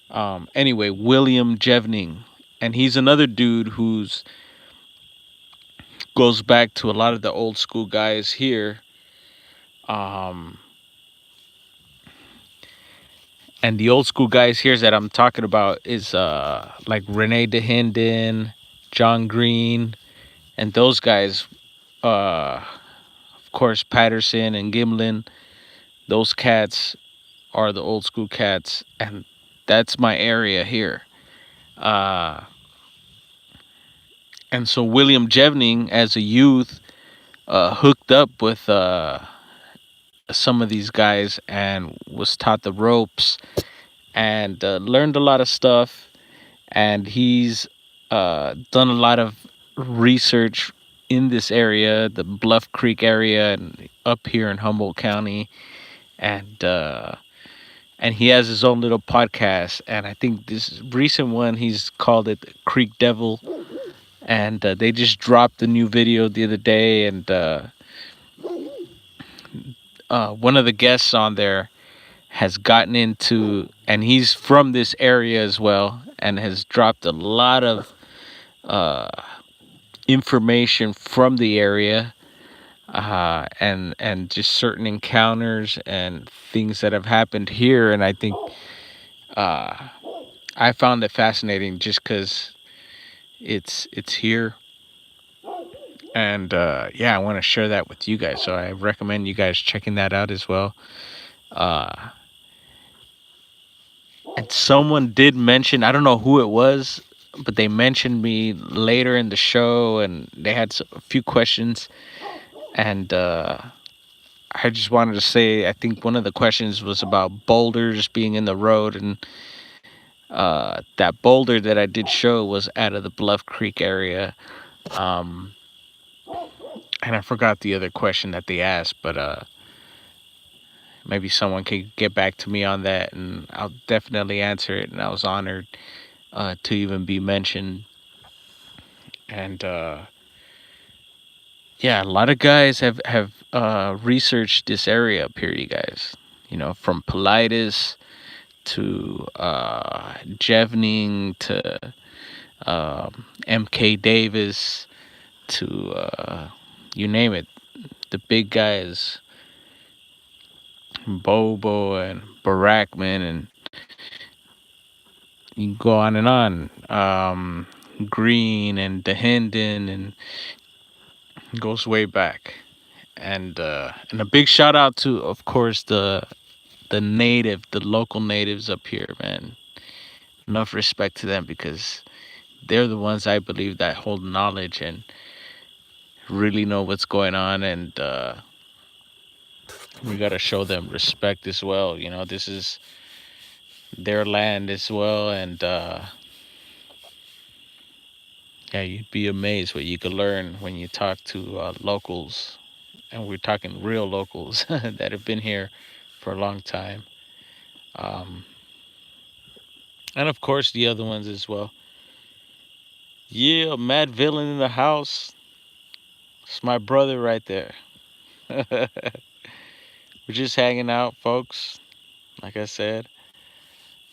Anyway, William Jevning, and he's another dude who's goes back to a lot of the old school guys here. Um, and the old school guys here that I'm talking about is like Rene Dahinden, John Green, And those guys, of course, Patterson and Gimlin, those cats are the old school cats, and that's my area here. Uh, and so William Jevning, as a youth, hooked up with some of these guys and was taught the ropes and learned a lot of stuff. And he's done a lot of research in this area, the Bluff Creek area, and up here in Humboldt County. And he has his own little podcast. And I think this recent one he's called it Creek Devil. And they just dropped a new video the other day, and one of the guests on there has gotten into, and he's from this area as well, and has dropped a lot of uh, information from the area, and just certain encounters and things that have happened here. And I think uh, I found it fascinating just because it's here. And yeah, I want to share that with you guys. So I recommend you guys checking that out as well. Uh, and someone did mention, I don't know who it was, but they mentioned me later in the show, and they had a few questions. And I just wanted to say, I think one of the questions was about boulders being in the road, and that boulder that I did show was out of the Bluff Creek area. Um, and I forgot the other question that they asked, but maybe someone could get back to me on that, and I'll definitely answer it. And I was honored to even be mentioned. And yeah, a lot of guys have researched this area up here, you guys. You know, from Politis to Jevning to MK Davis to you name it. The big guys, Bobo and Barackman, and you can go on and on. Green and DeHenden, and it goes way back. And a big shout out to, of course, the local natives up here, man. Enough respect to them, because they're the ones I believe that hold knowledge and really know what's going on. And we gotta show them respect as well. You know, this is their land as well. And yeah, you'd be amazed what you could learn when you talk to locals, and we're talking real locals that have been here for a long time. Um, and of course, the other ones as well. Yeah, Mad Villain in the house. It's my brother right there. We're just hanging out, folks. Like I said,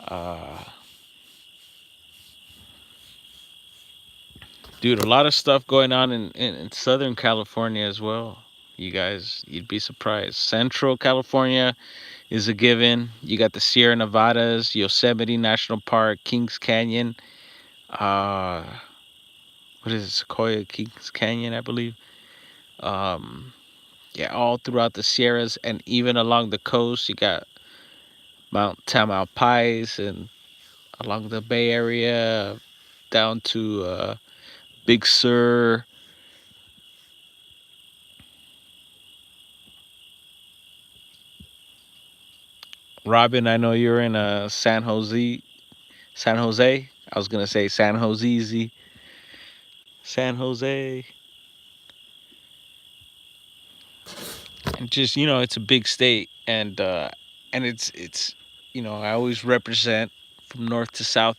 uh, dude, a lot of stuff going on in Southern California as well. You guys, you'd be surprised. Central California is a given. You got the Sierra Nevadas, Yosemite National Park, Kings Canyon. Uh, what is it? Sequoia Kings Canyon, I believe. Um, yeah, all throughout the Sierras, and even along the coast, you got Mount Tamalpais, and along the Bay Area down to Big Sur. Robin, I know you're in San Jose. San Jose. I was gonna say San Jose. San Jose. And just, it's a big state, and it's I always represent from north to south.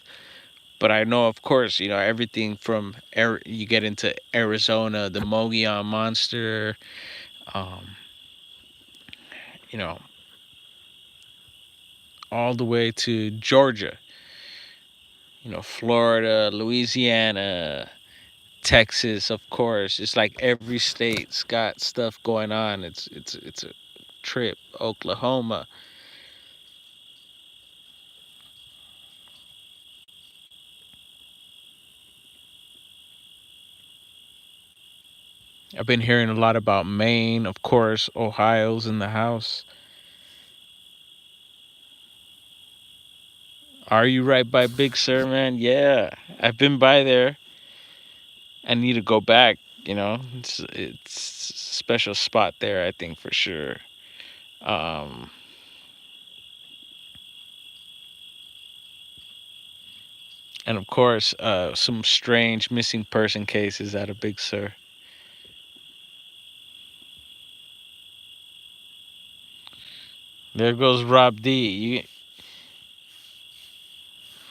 But I know, of course, everything from you get into Arizona, the Mogollon Monster, um, you know, all the way to Georgia, Florida, Louisiana, Texas, of course. It's like every state's got stuff going on. It's a trip. Oklahoma. I've been hearing a lot about Maine, of course. Ohio's in the house. Are you right by Big Sur, man? Yeah, I've been by there. I need to go back. It's a special spot there. I think for sure. Um, and of course, some strange missing person cases out of Big Sur. There goes Rob D.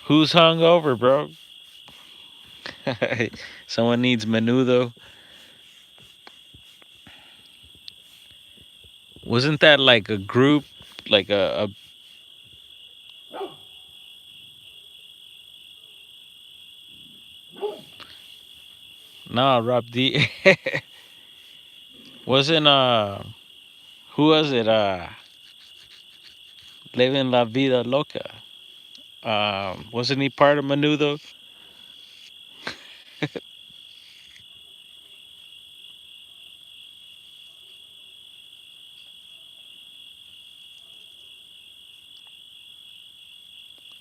Who's hung over, bro? Someone needs menudo. Wasn't that like a group, like a no, Rob D. Wasn't who was it? Living La Vida Loca. Wasn't he part of Menudo?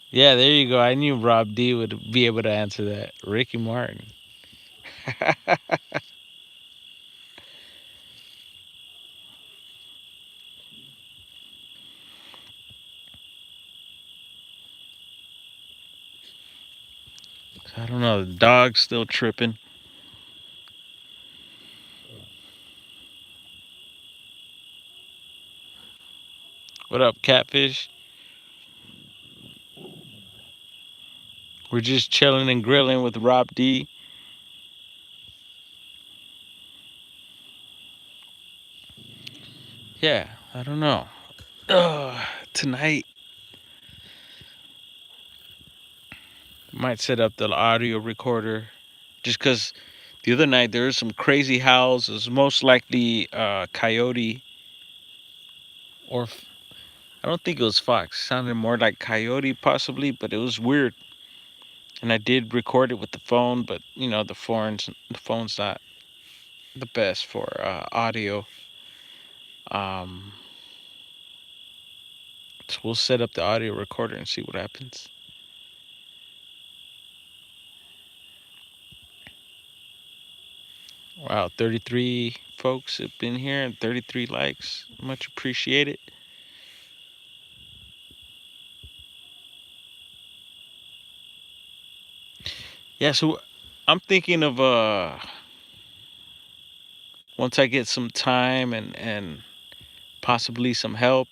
Yeah, there you go. I knew Rob D would be able to answer that. Ricky Martin. I don't know. The dog's still tripping. What up, Catfish? We're just chilling and grilling with Rob D. Yeah, I don't know. Tonight, might set up the audio recorder just because the other night there was some crazy howls. It was most likely coyote or I don't think it was fox. It sounded more like coyote possibly, but it was weird. And I did record it with the phone, but the phone's not the best for audio. Um, so we'll set up the audio recorder and see what happens. Wow, 33 folks have been here and 33 likes. Much appreciated. Yeah, so I'm thinking of once I get some time and possibly some help,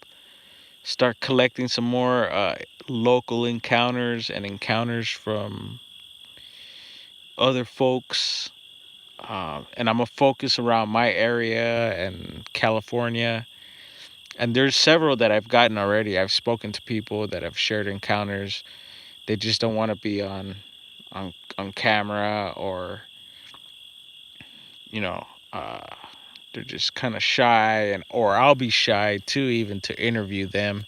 start collecting some more local encounters and encounters from other folks. And I'm gonna focus around my area and California. And there's several that I've gotten already. I've spoken to people that have shared encounters. They just don't want to be on camera, or you know, uh, they're just kind of shy, and or I'll be shy too, even to interview them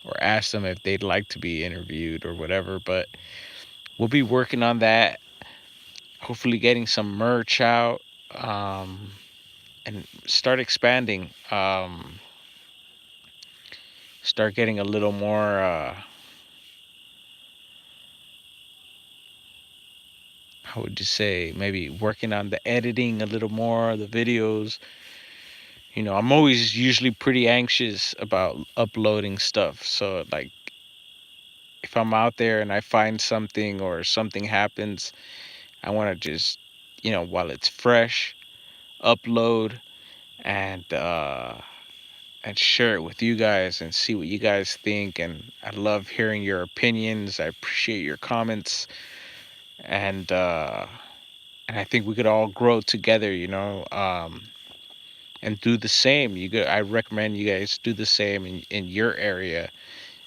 or ask them if they'd like to be interviewed or whatever. But we'll be working on that. Hopefully, getting some merch out, and start expanding. Start getting a little more. How would you say? Maybe working on the editing a little more, the videos. I'm always usually pretty anxious about uploading stuff. So, like, if I'm out there and I find something or something happens, I want to just, while it's fresh, upload and and share it with you guys and see what you guys think. And I love hearing your opinions. I appreciate your comments, and I think we could all grow together. And do the same. I recommend you guys do the same in your area,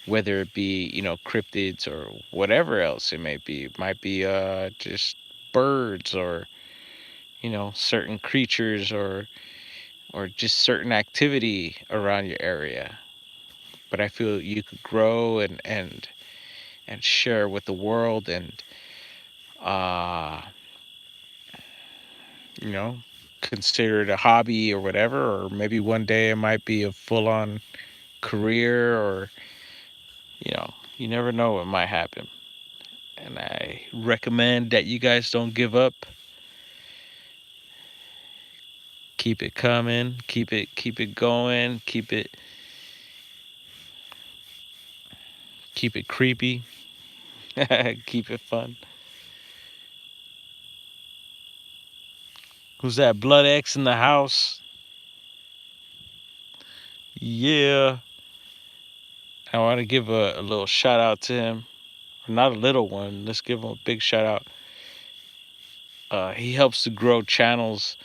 whether it be cryptids or whatever else it may be. It might be just birds, or certain creatures, or just certain activity around your area. But I feel you could grow and share with the world, and uh you know consider it a hobby or whatever, or maybe one day it might be a full on career, or you never know what might happen. And I recommend that you guys don't give up. Keep it coming, keep it going, keep it creepy, keep it fun. Who's that? Blood X in the house. Yeah. I want to give a little shout out to him. Not a little one. Let's give him a big shout out. He helps to grow channels,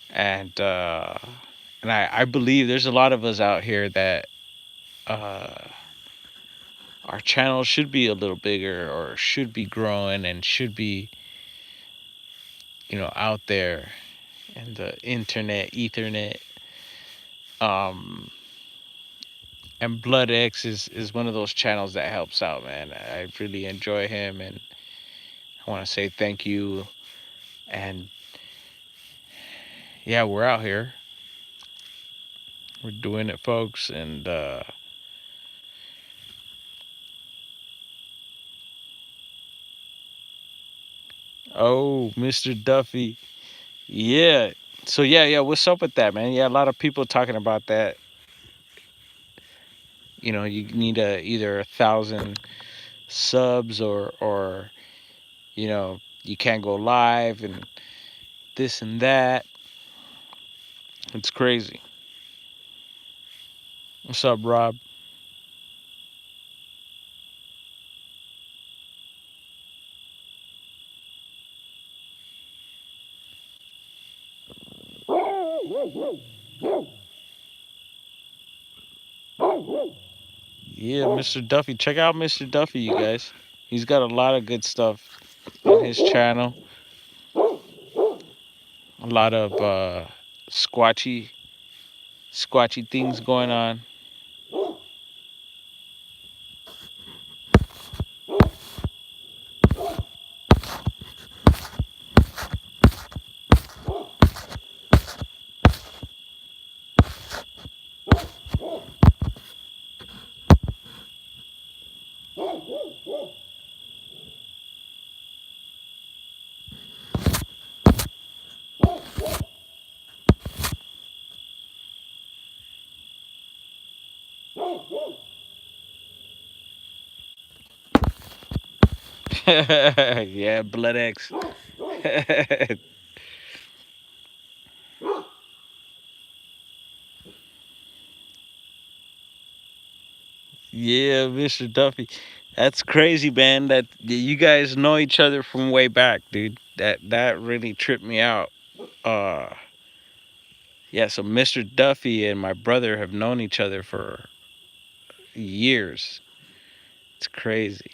and I believe there's a lot of us out here that uh, our channel should be a little bigger, or should be growing, and should be out there in the internet, ethernet. Um, and Blood X is one of those channels that helps out, man. I really enjoy him, and I want to say thank you. And yeah, we're out here. We're doing it, folks. And oh, Mr. Duffy. Yeah. So yeah, what's up with that, man? Yeah, a lot of people talking about that. You need either 1,000 subs, or you can't go live, and this and that. It's crazy. What's up, Rob? Yeah, Mr. Duffy. Check out Mr. Duffy, you guys. He's got a lot of good stuff on his channel. A lot of squatchy, squatchy things going on. Yeah, Blood X. Yeah, Mr. Duffy. That's crazy, man. That you guys know each other from way back, dude. That really tripped me out. Uh, yeah. So Mr. Duffy and my brother have known each other for years. It's crazy.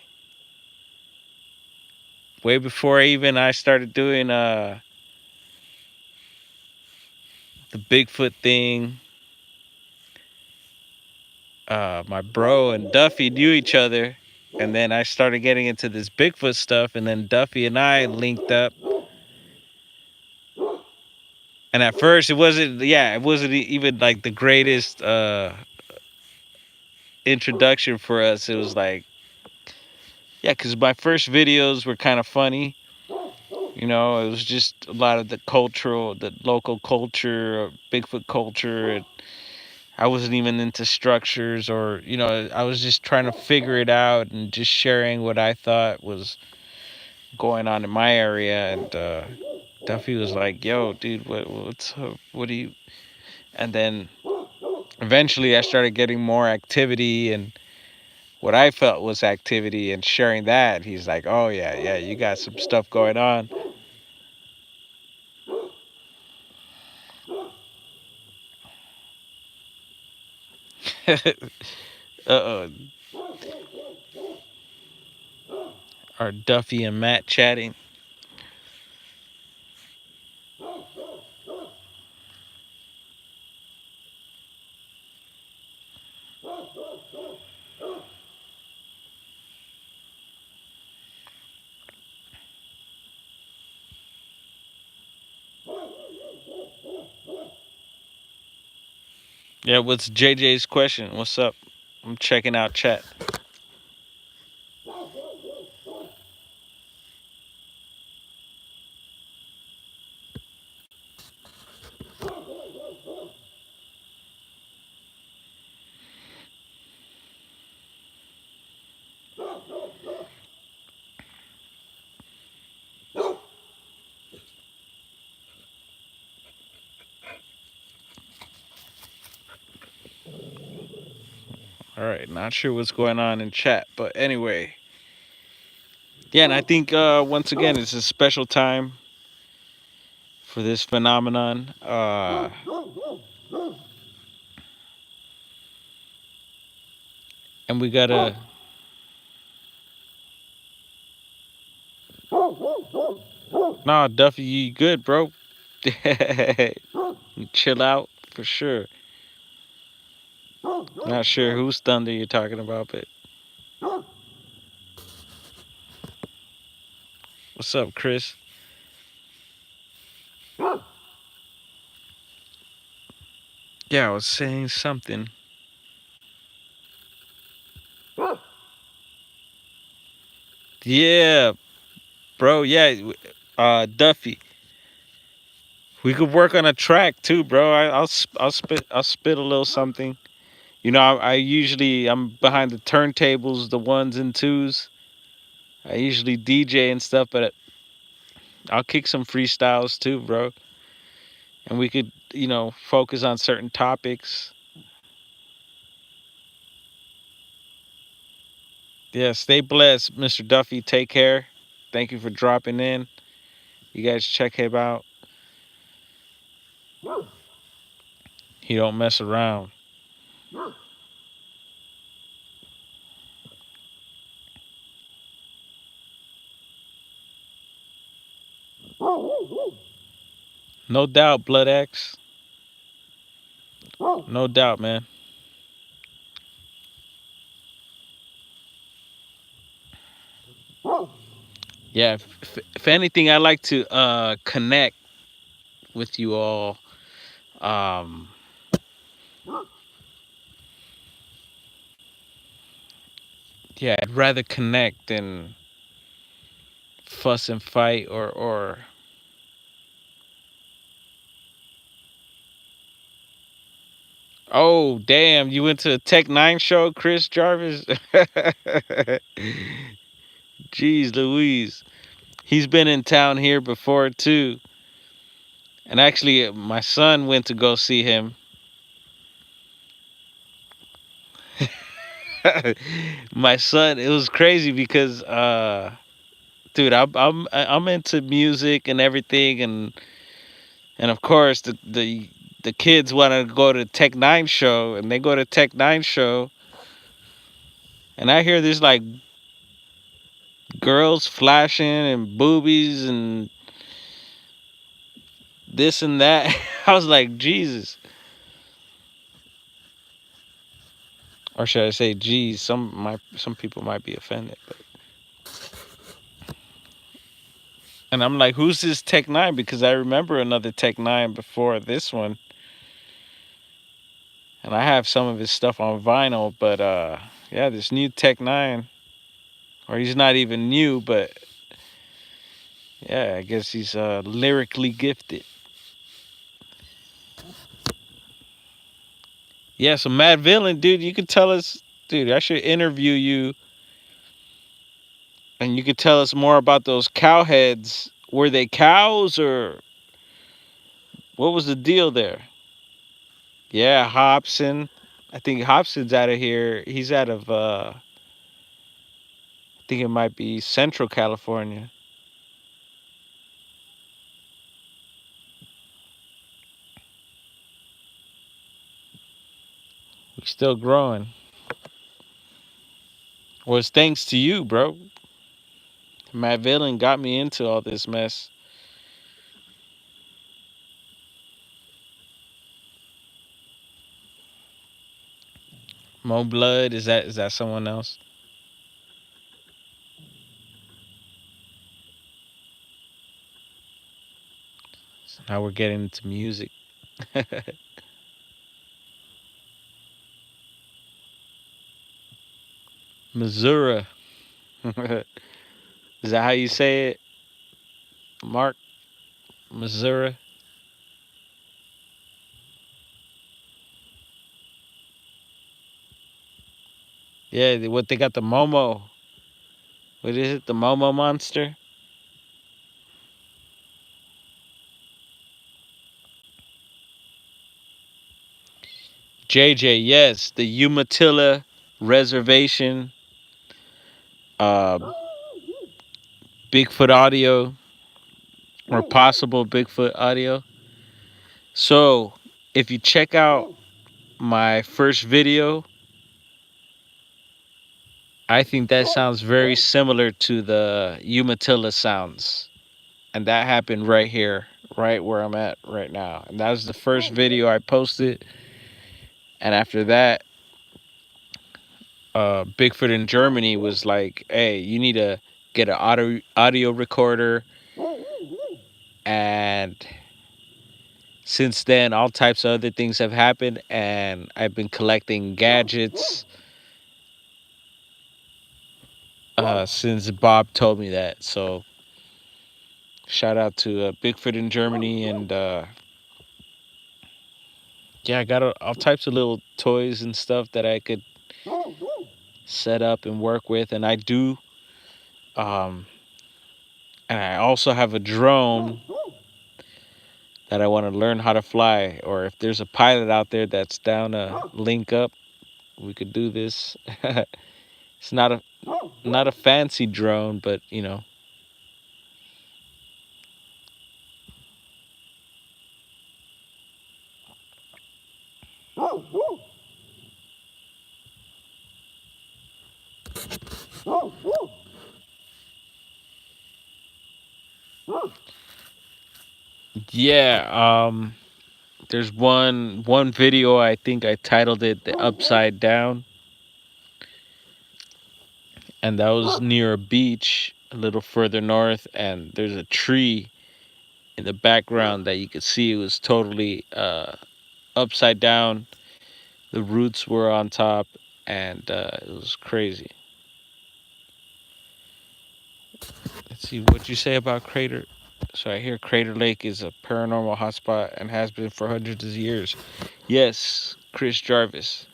Way before even I started doing the Bigfoot thing. My bro and Duffy knew each other, and then I started getting into this Bigfoot stuff, and then Duffy and I linked up. And at first, it wasn't even like the greatest introduction for us. It was like, yeah, because my first videos were kind of funny. It was just a lot of the local culture, Bigfoot culture. And I wasn't even into structures, or I was just trying to figure it out and just sharing what I thought was going on in my area. And Duffy was like, "Yo, dude, what's up? What do you?" And then eventually, I started getting more activity, and what I felt was activity, and sharing that. He's like, "Oh yeah, yeah, you got some stuff going on." Uh-oh. Are Duffy and Matt chatting? Yeah, what's JJ's question? What's up? I'm checking out chat. All right, not sure what's going on in chat, but anyway. Yeah, and I think once again it's a special time for this phenomenon. And we gotta. Nah, Duffy, you good, bro? Chill out for sure. Not sure whose thunder you're talking about, but what's up, Chris? Yeah, I was saying something. Yeah, bro. Yeah, Duffy. We could work on a track too, bro. I'll spit a little something. You know, I usually I'm behind the turntables, the ones and twos. I usually DJ and stuff, but I'll kick some freestyles too, bro. And we could, focus on certain topics. Yeah, stay blessed, Mr. Duffy. Take care. Thank you for dropping in. You guys check him out. He don't mess around. No doubt, Blood X. No doubt, man. Yeah, if anything, I like to connect with you all. Um, yeah, I'd rather connect than fuss and fight or. Oh, damn! You went to the Tech Nine show, Chris Jarvis. Jeez, Louise. He's been in town here before too, and actually, my son went to go see him. My son, it was crazy because, dude, I'm into music and everything, and of course the kids want to go to Tech Nine show, and they go to Tech Nine show, and I hear there's like girls flashing and boobies and this and that. I was like, Jesus, or should I say, geez? Some people might be offended, but and I'm like, who's this Tech Nine? Because I remember another Tech Nine before this one, and I have some of his stuff on vinyl. But yeah, this new Tech Nine, or he's not even new, but yeah, I guess he's lyrically gifted. Yeah, so Mad Villain, dude, you could tell us, dude. I should interview you, and you could tell us more about those cow heads. Were they cows or what was the deal there? Yeah, Hobson. I think Hobson's out of here. He's out of I think it might be Central California. We're still growing. Well, it's thanks to you, bro. Matt Villain got me into all this mess. Mo Blood, is that someone else? So now we're getting into music. Missouri. Is that how you say it, Mark? Missouri. Yeah, what they got the Momo. What is it? The Momo monster? JJ, yes, the Umatilla Reservation, uh, Bigfoot audio, or possible Bigfoot audio. So, if you check out my first video, I think that sounds very similar to the Umatilla sounds. And that happened right here, right where I'm at right now. And that was the first video I posted. And after that, Bigfoot in Germany was like, "Hey, you need to get an audio recorder." And since then, all types of other things have happened, and I've been collecting gadgets since Bob told me that. So, shout out to Bigfoot in Germany, and yeah, I got all types of little toys and stuff that I could set up and work with, and I do. Um, and I also have a drone that I want to learn how to fly. Or if there's a pilot out there that's down to link up, we could do this. It's not a fancy drone, but you know. Yeah, there's one video, I think I titled it "The Upside Down," and that was near a beach a little further north, and there's a tree in the background that you could see. It was totally upside down. The roots were on top, and it was crazy. Let's see what you say about Crater. So I hear Crater Lake is a paranormal hotspot and has been for hundreds of years. Yes, Chris Jarvis.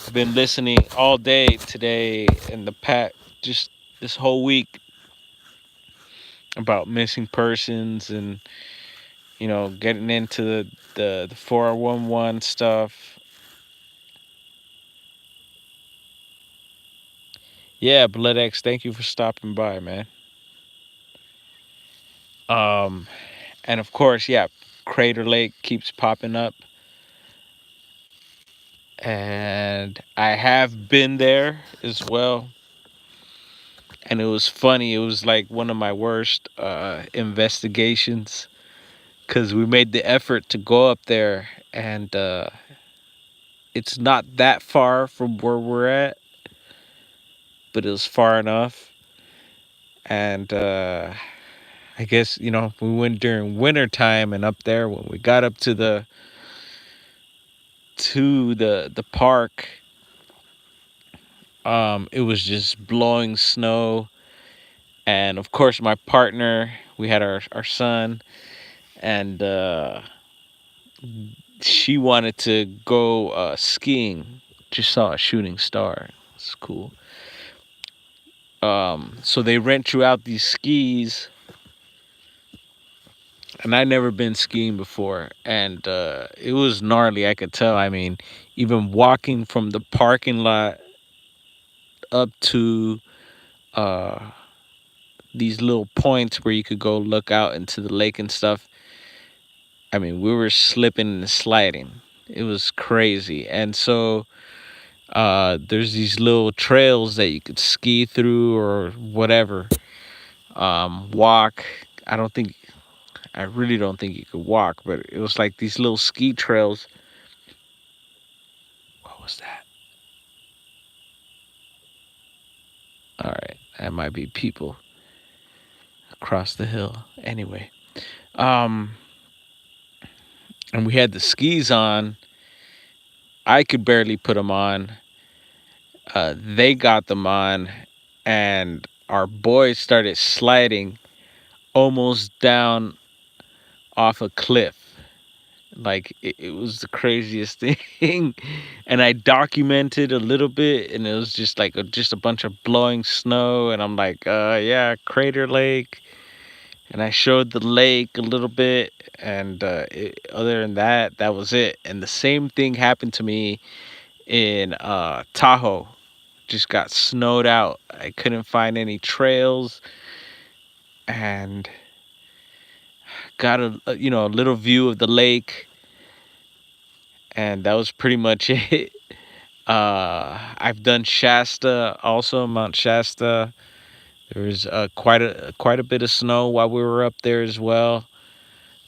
I've been listening all day today and the just this whole week about missing persons and getting into the 411 stuff. Yeah, Blood X, thank you for stopping by, man. Um, and of course, yeah, Crater Lake keeps popping up, and I have been there as well. And it was funny. It was like one of my worst investigations because we made the effort to go up there, and it's not that far from where we're at, but it was far enough. And I guess we went during winter time, and up there when we got up to the park, it was just blowing snow. And of course my partner, we had our son, and she wanted to go skiing. Just saw a shooting star. It's cool. So they rent you out these skis, and I never been skiing before, and it was gnarly. I could tell. I mean, even walking from the parking lot up to uh, these little points where you could go look out into the lake and stuff. I mean, we were slipping and sliding. It was crazy, and so there's these little trails that you could ski through or whatever. Walk. I don't think. I really don't think you could walk, but it was like these little ski trails. What was that? All right, that might be people across the hill. Anyway, um, and we had the skis on. I could barely put them on, They got them on, and our boys started sliding almost down off a cliff. Like it was the craziest thing, and I documented a little bit, and it was just like just a bunch of blowing snow, and I'm like, yeah, Crater Lake, and I showed the lake a little bit, and other than that, that was it. And the same thing happened to me in Tahoe. Just got snowed out. I couldn't find any trails, and got a little view of the lake, and that was pretty much it. I've done Shasta, also Mount Shasta. There was quite a bit of snow while we were up there as well,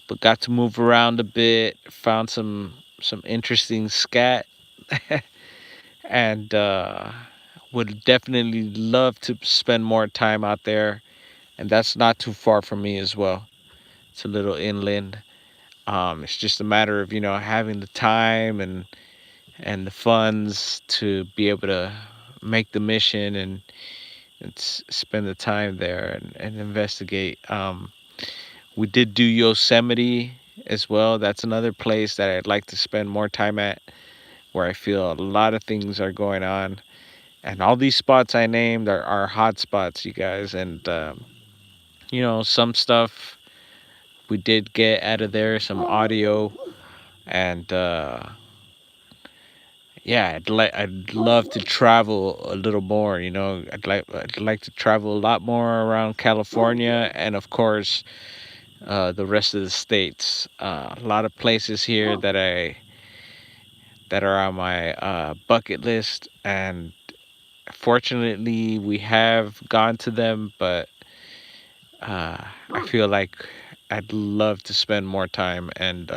but got to move around a bit. Found some interesting scat, and would definitely love to spend more time out there. And that's not too far from me as well. It's a little inland. It's just a matter of having the time and the funds to be able to make the mission and spend the time there and investigate. We did do Yosemite as well. That's another place that I'd like to spend more time at, where I feel a lot of things are going on. And all these spots I named are hot spots, you guys. And, some stuff we did get out of there, some audio. And, yeah, I'd love to travel a little more. I'd like to travel a lot more around California, and of course, the rest of the states. A lot of places here that are on my bucket list, and fortunately, we have gone to them. But I feel like I'd love to spend more time and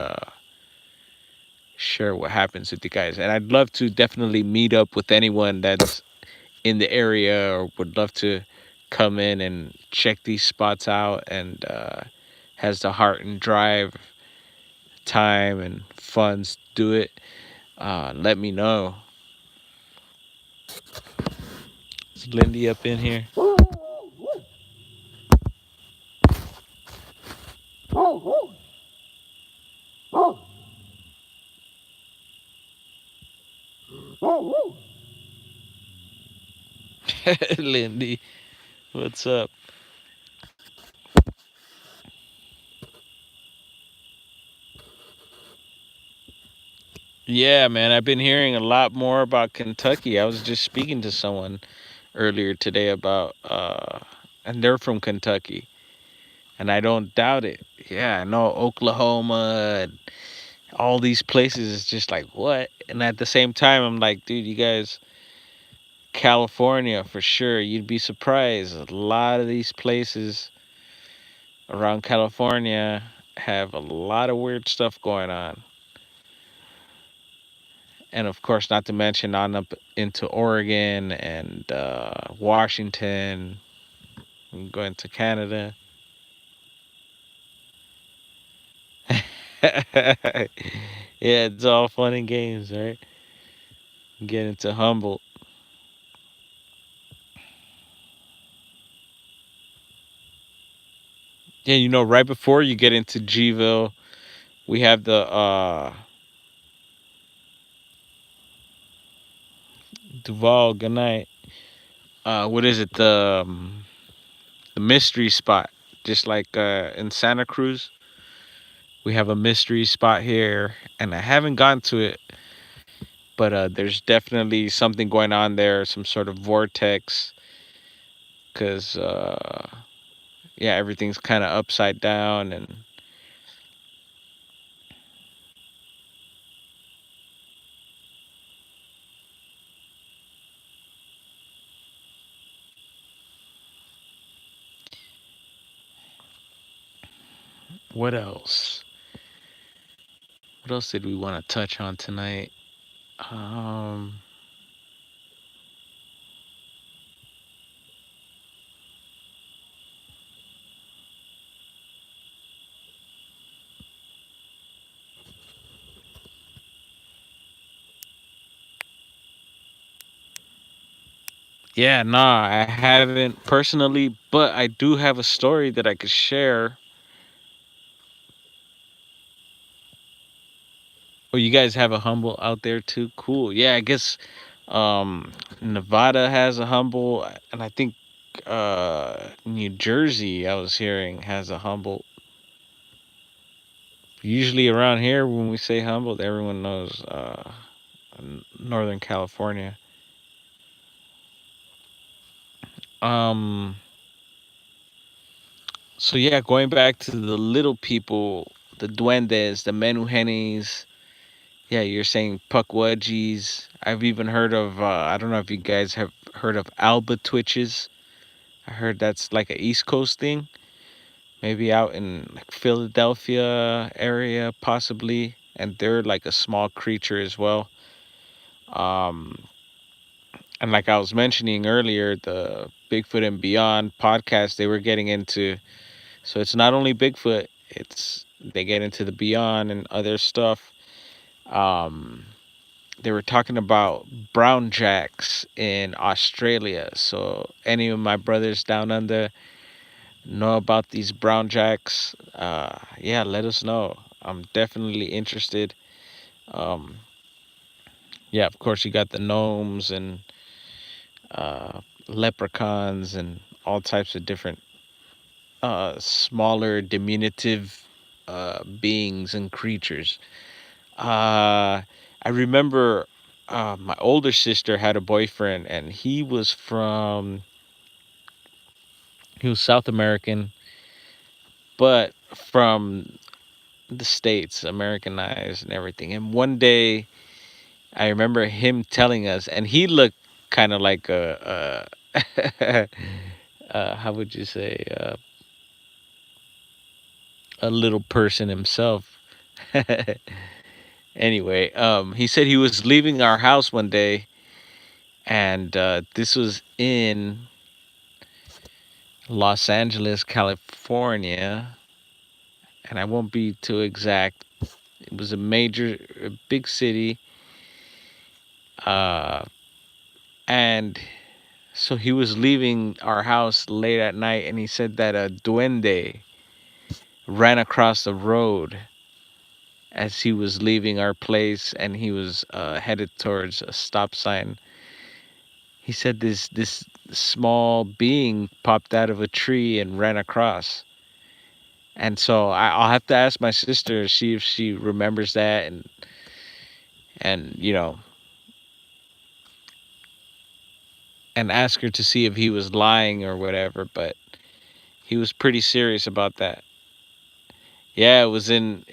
share what happens with you guys. And I'd love to definitely meet up with anyone that's in the area or would love to come in and check these spots out, and has the heart and drive, time and funds to do it. Let me know. Is Lindy up in here? Lindy, what's up? Yeah, man, I've been hearing a lot more about Kentucky. I was just speaking to someone earlier today about and they're from Kentucky, and I don't doubt it. Yeah, I know Oklahoma and all these places is just like what? And at the same time I'm like, dude, you guys, California for sure. You'd be surprised. A lot of these places around California have a lot of weird stuff going on. And of course, not to mention on up into Oregon and Washington, and going to Canada. Yeah, it's all fun and games, right? Get into Humboldt. Yeah, right before you get into Gville, we have the Duval. Good night. What is it? The mystery spot, just like in Santa Cruz. We have a mystery spot here, and I haven't gone to it, but there's definitely something going on there, some sort of vortex, because yeah, everything's kind of upside down. And what else? What else did we want to touch on tonight? Um, Yeah, nah, I haven't personally, but I do have a story that I could share. Oh, you guys have a Humble out there too? Cool. Yeah, I guess um Nevada has a Humble, and I think New Jersey, I was hearing, has a Humble. Usually around here when we say Humboldt, everyone knows Northern California. Um so yeah, going back to the little people, the duendes, the menuhenes. Yeah, you're saying puckwudgies. I've even heard of I don't know if you guys have heard of alba twitches. I heard that's like a East Coast thing. Maybe out in like Philadelphia area possibly, and they're like a small creature as well. Um and like I was mentioning earlier, the Bigfoot and Beyond podcast they were getting into. So it's not only Bigfoot, it's they get into the Beyond and other stuff. Um they were talking about brown jacks in Australia. So any of my brothers down under know about these brown jacks, yeah, let us know. I'm definitely interested. Um, yeah, of course you got the gnomes and leprechauns and all types of different smaller diminutive beings and creatures. I remember my older sister had a boyfriend, and he was South American, but from the States, Americanized and everything. And one day, I remember him telling us, and he looked kind of like how would you say, a little person himself. Anyway, he said he was leaving our house one day, and this was in Los Angeles, California, and I won't be too exact. It was a big city, uh, and so he was leaving our house late at night, and he said that a duende ran across the road as he was leaving our place, and he was headed towards a stop sign. He said this small being popped out of a tree and ran across. And so I'll have to ask my sister, see if she remembers that, and and ask her to see if he was lying or whatever. But he was pretty serious about that. Yeah, it was in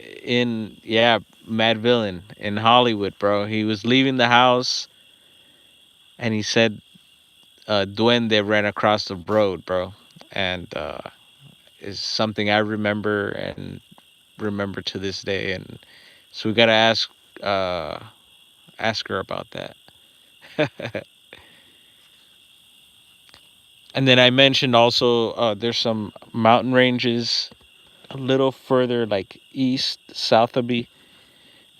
yeah, Mad Villain in Hollywood, bro. He was leaving the house, and he said duende ran across the road, bro. And is something I remember and remember to this day. And so we gotta uh ask her about that. And then I mentioned also there's some mountain ranges a little further, like east, south of me,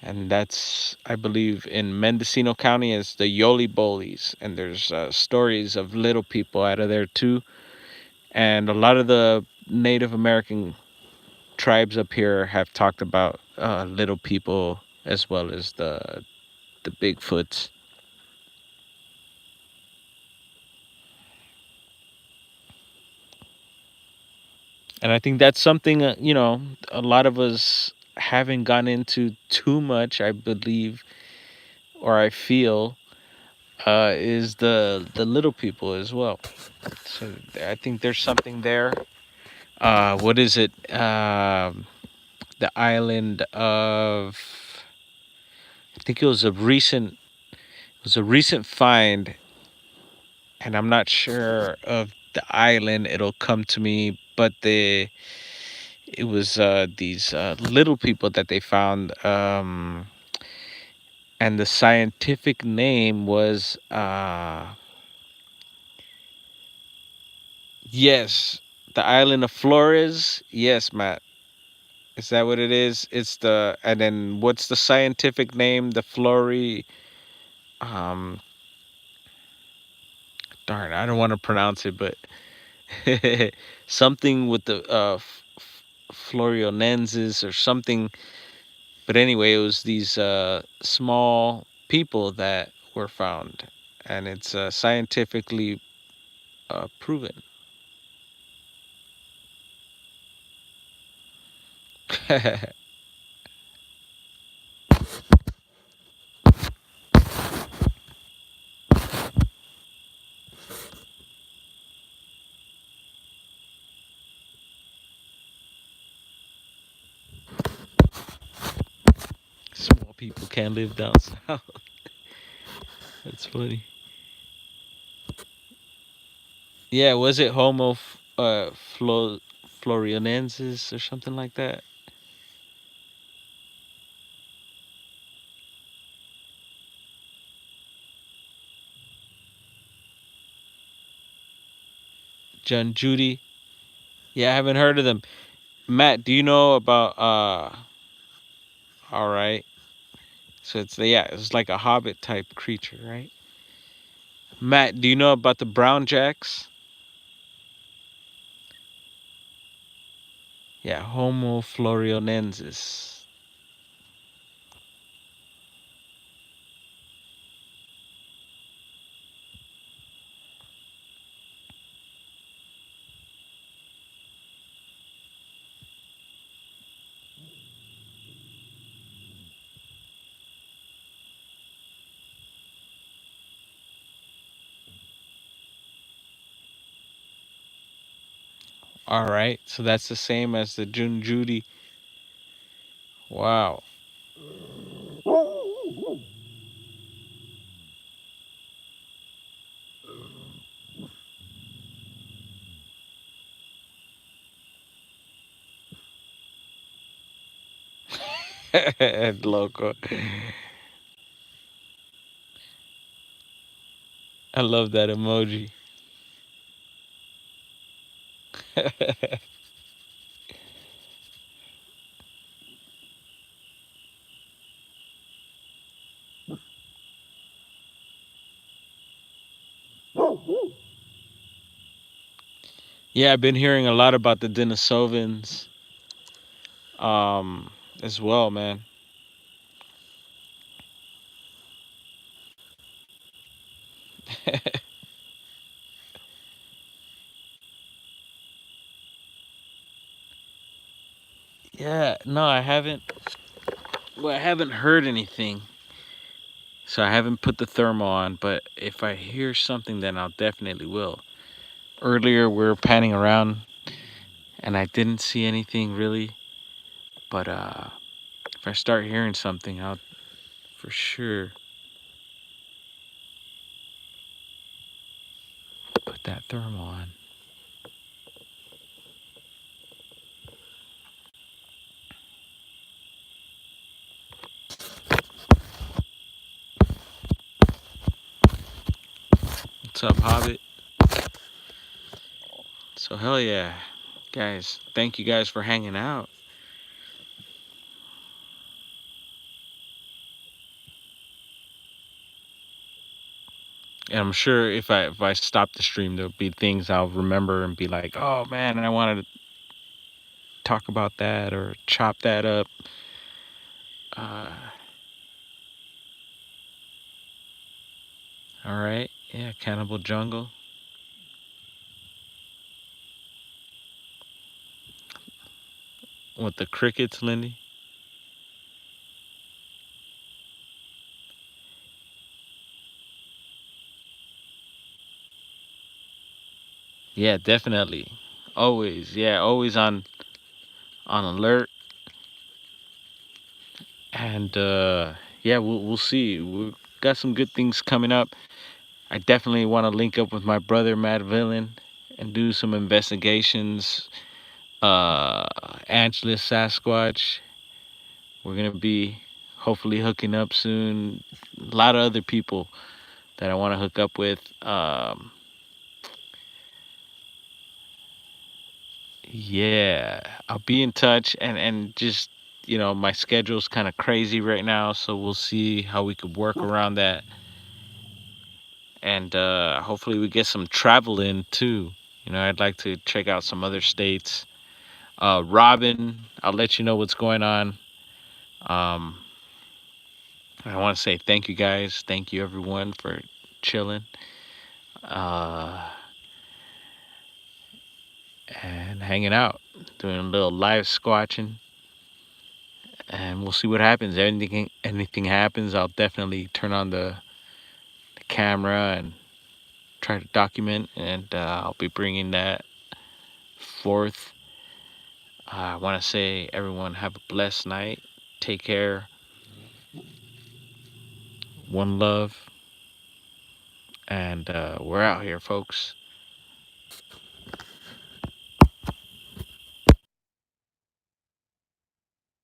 and that's I believe in Mendocino County is the Yoli Bolis, and there's stories of little people out of there too, and a lot of the Native American tribes up here have talked about little people as well as the Bigfoots. And I think that's something a lot of us haven't gone into too much, I believe, or I feel, is the little people as well. So I think there's something there. What is it? The island of, I think it was a recent find, and I'm not sure of the island. It'll come to me, but it was these little people that they found, and the scientific name was yes, the island of Flores. Yes, Matt. Is that what it is? It's the and then what's the scientific name? The Flori um darn, I don't want to pronounce it, but something with the Florionensis or something. But anyway, it was these small people that were found, and it's scientifically proven. Small people can't live down south. That's funny. Yeah, was it Florionensis or something like that? John Judy. Yeah, I haven't heard of them. Matt, do you know about all right. So it's yeah, it's like a hobbit type creature, right? Matt, do you know about the brown jacks? Yeah, Homo florionensis. All right, so that's the same as the June Judy. Wow. Loco. I love that emoji. Yeah, I've been hearing a lot about the Denisovans um as well, man. Yeah, no, I haven't. Well, I haven't heard anything, so I haven't put the thermal on. But if I hear something, then I'll definitely will. Earlier, we were panning around, and I didn't see anything really. But if I start hearing something, I'll for sure put that thermal on. What's up, Hobbit? So hell yeah, guys! Thank you guys for hanging out. And I'm sure if I stop the stream, there'll be things I'll remember and be like, oh man, I wanted to talk about that or chop that up. Uh, all right, yeah, Cannibal Jungle. With the crickets, Lindy. Yeah, definitely. Always, yeah, always on alert. And yeah, we'll see. We've got some good things coming up. I definitely want to link up with my brother Matt Villain and do some investigations. Angeles Sasquatch. We're gonna be hopefully hooking up soon. A lot of other people that I want to hook up with. Yeah, I'll be in touch and just my schedule's kind of crazy right now, so we'll see how we could work around that. and hopefully we get some travel in too. You know, I'd like to check out some other states. Robin, I'll let you know what's going on. Um, I want to say thank you guys. Thank you everyone for chilling uh, and hanging out, doing a little live squatching, and we'll see what happens. Anything happens, I'll definitely turn on the camera and try to document, and I'll be bringing that forth. I want to say everyone have a blessed night. Take care. One love, and we're out here, folks.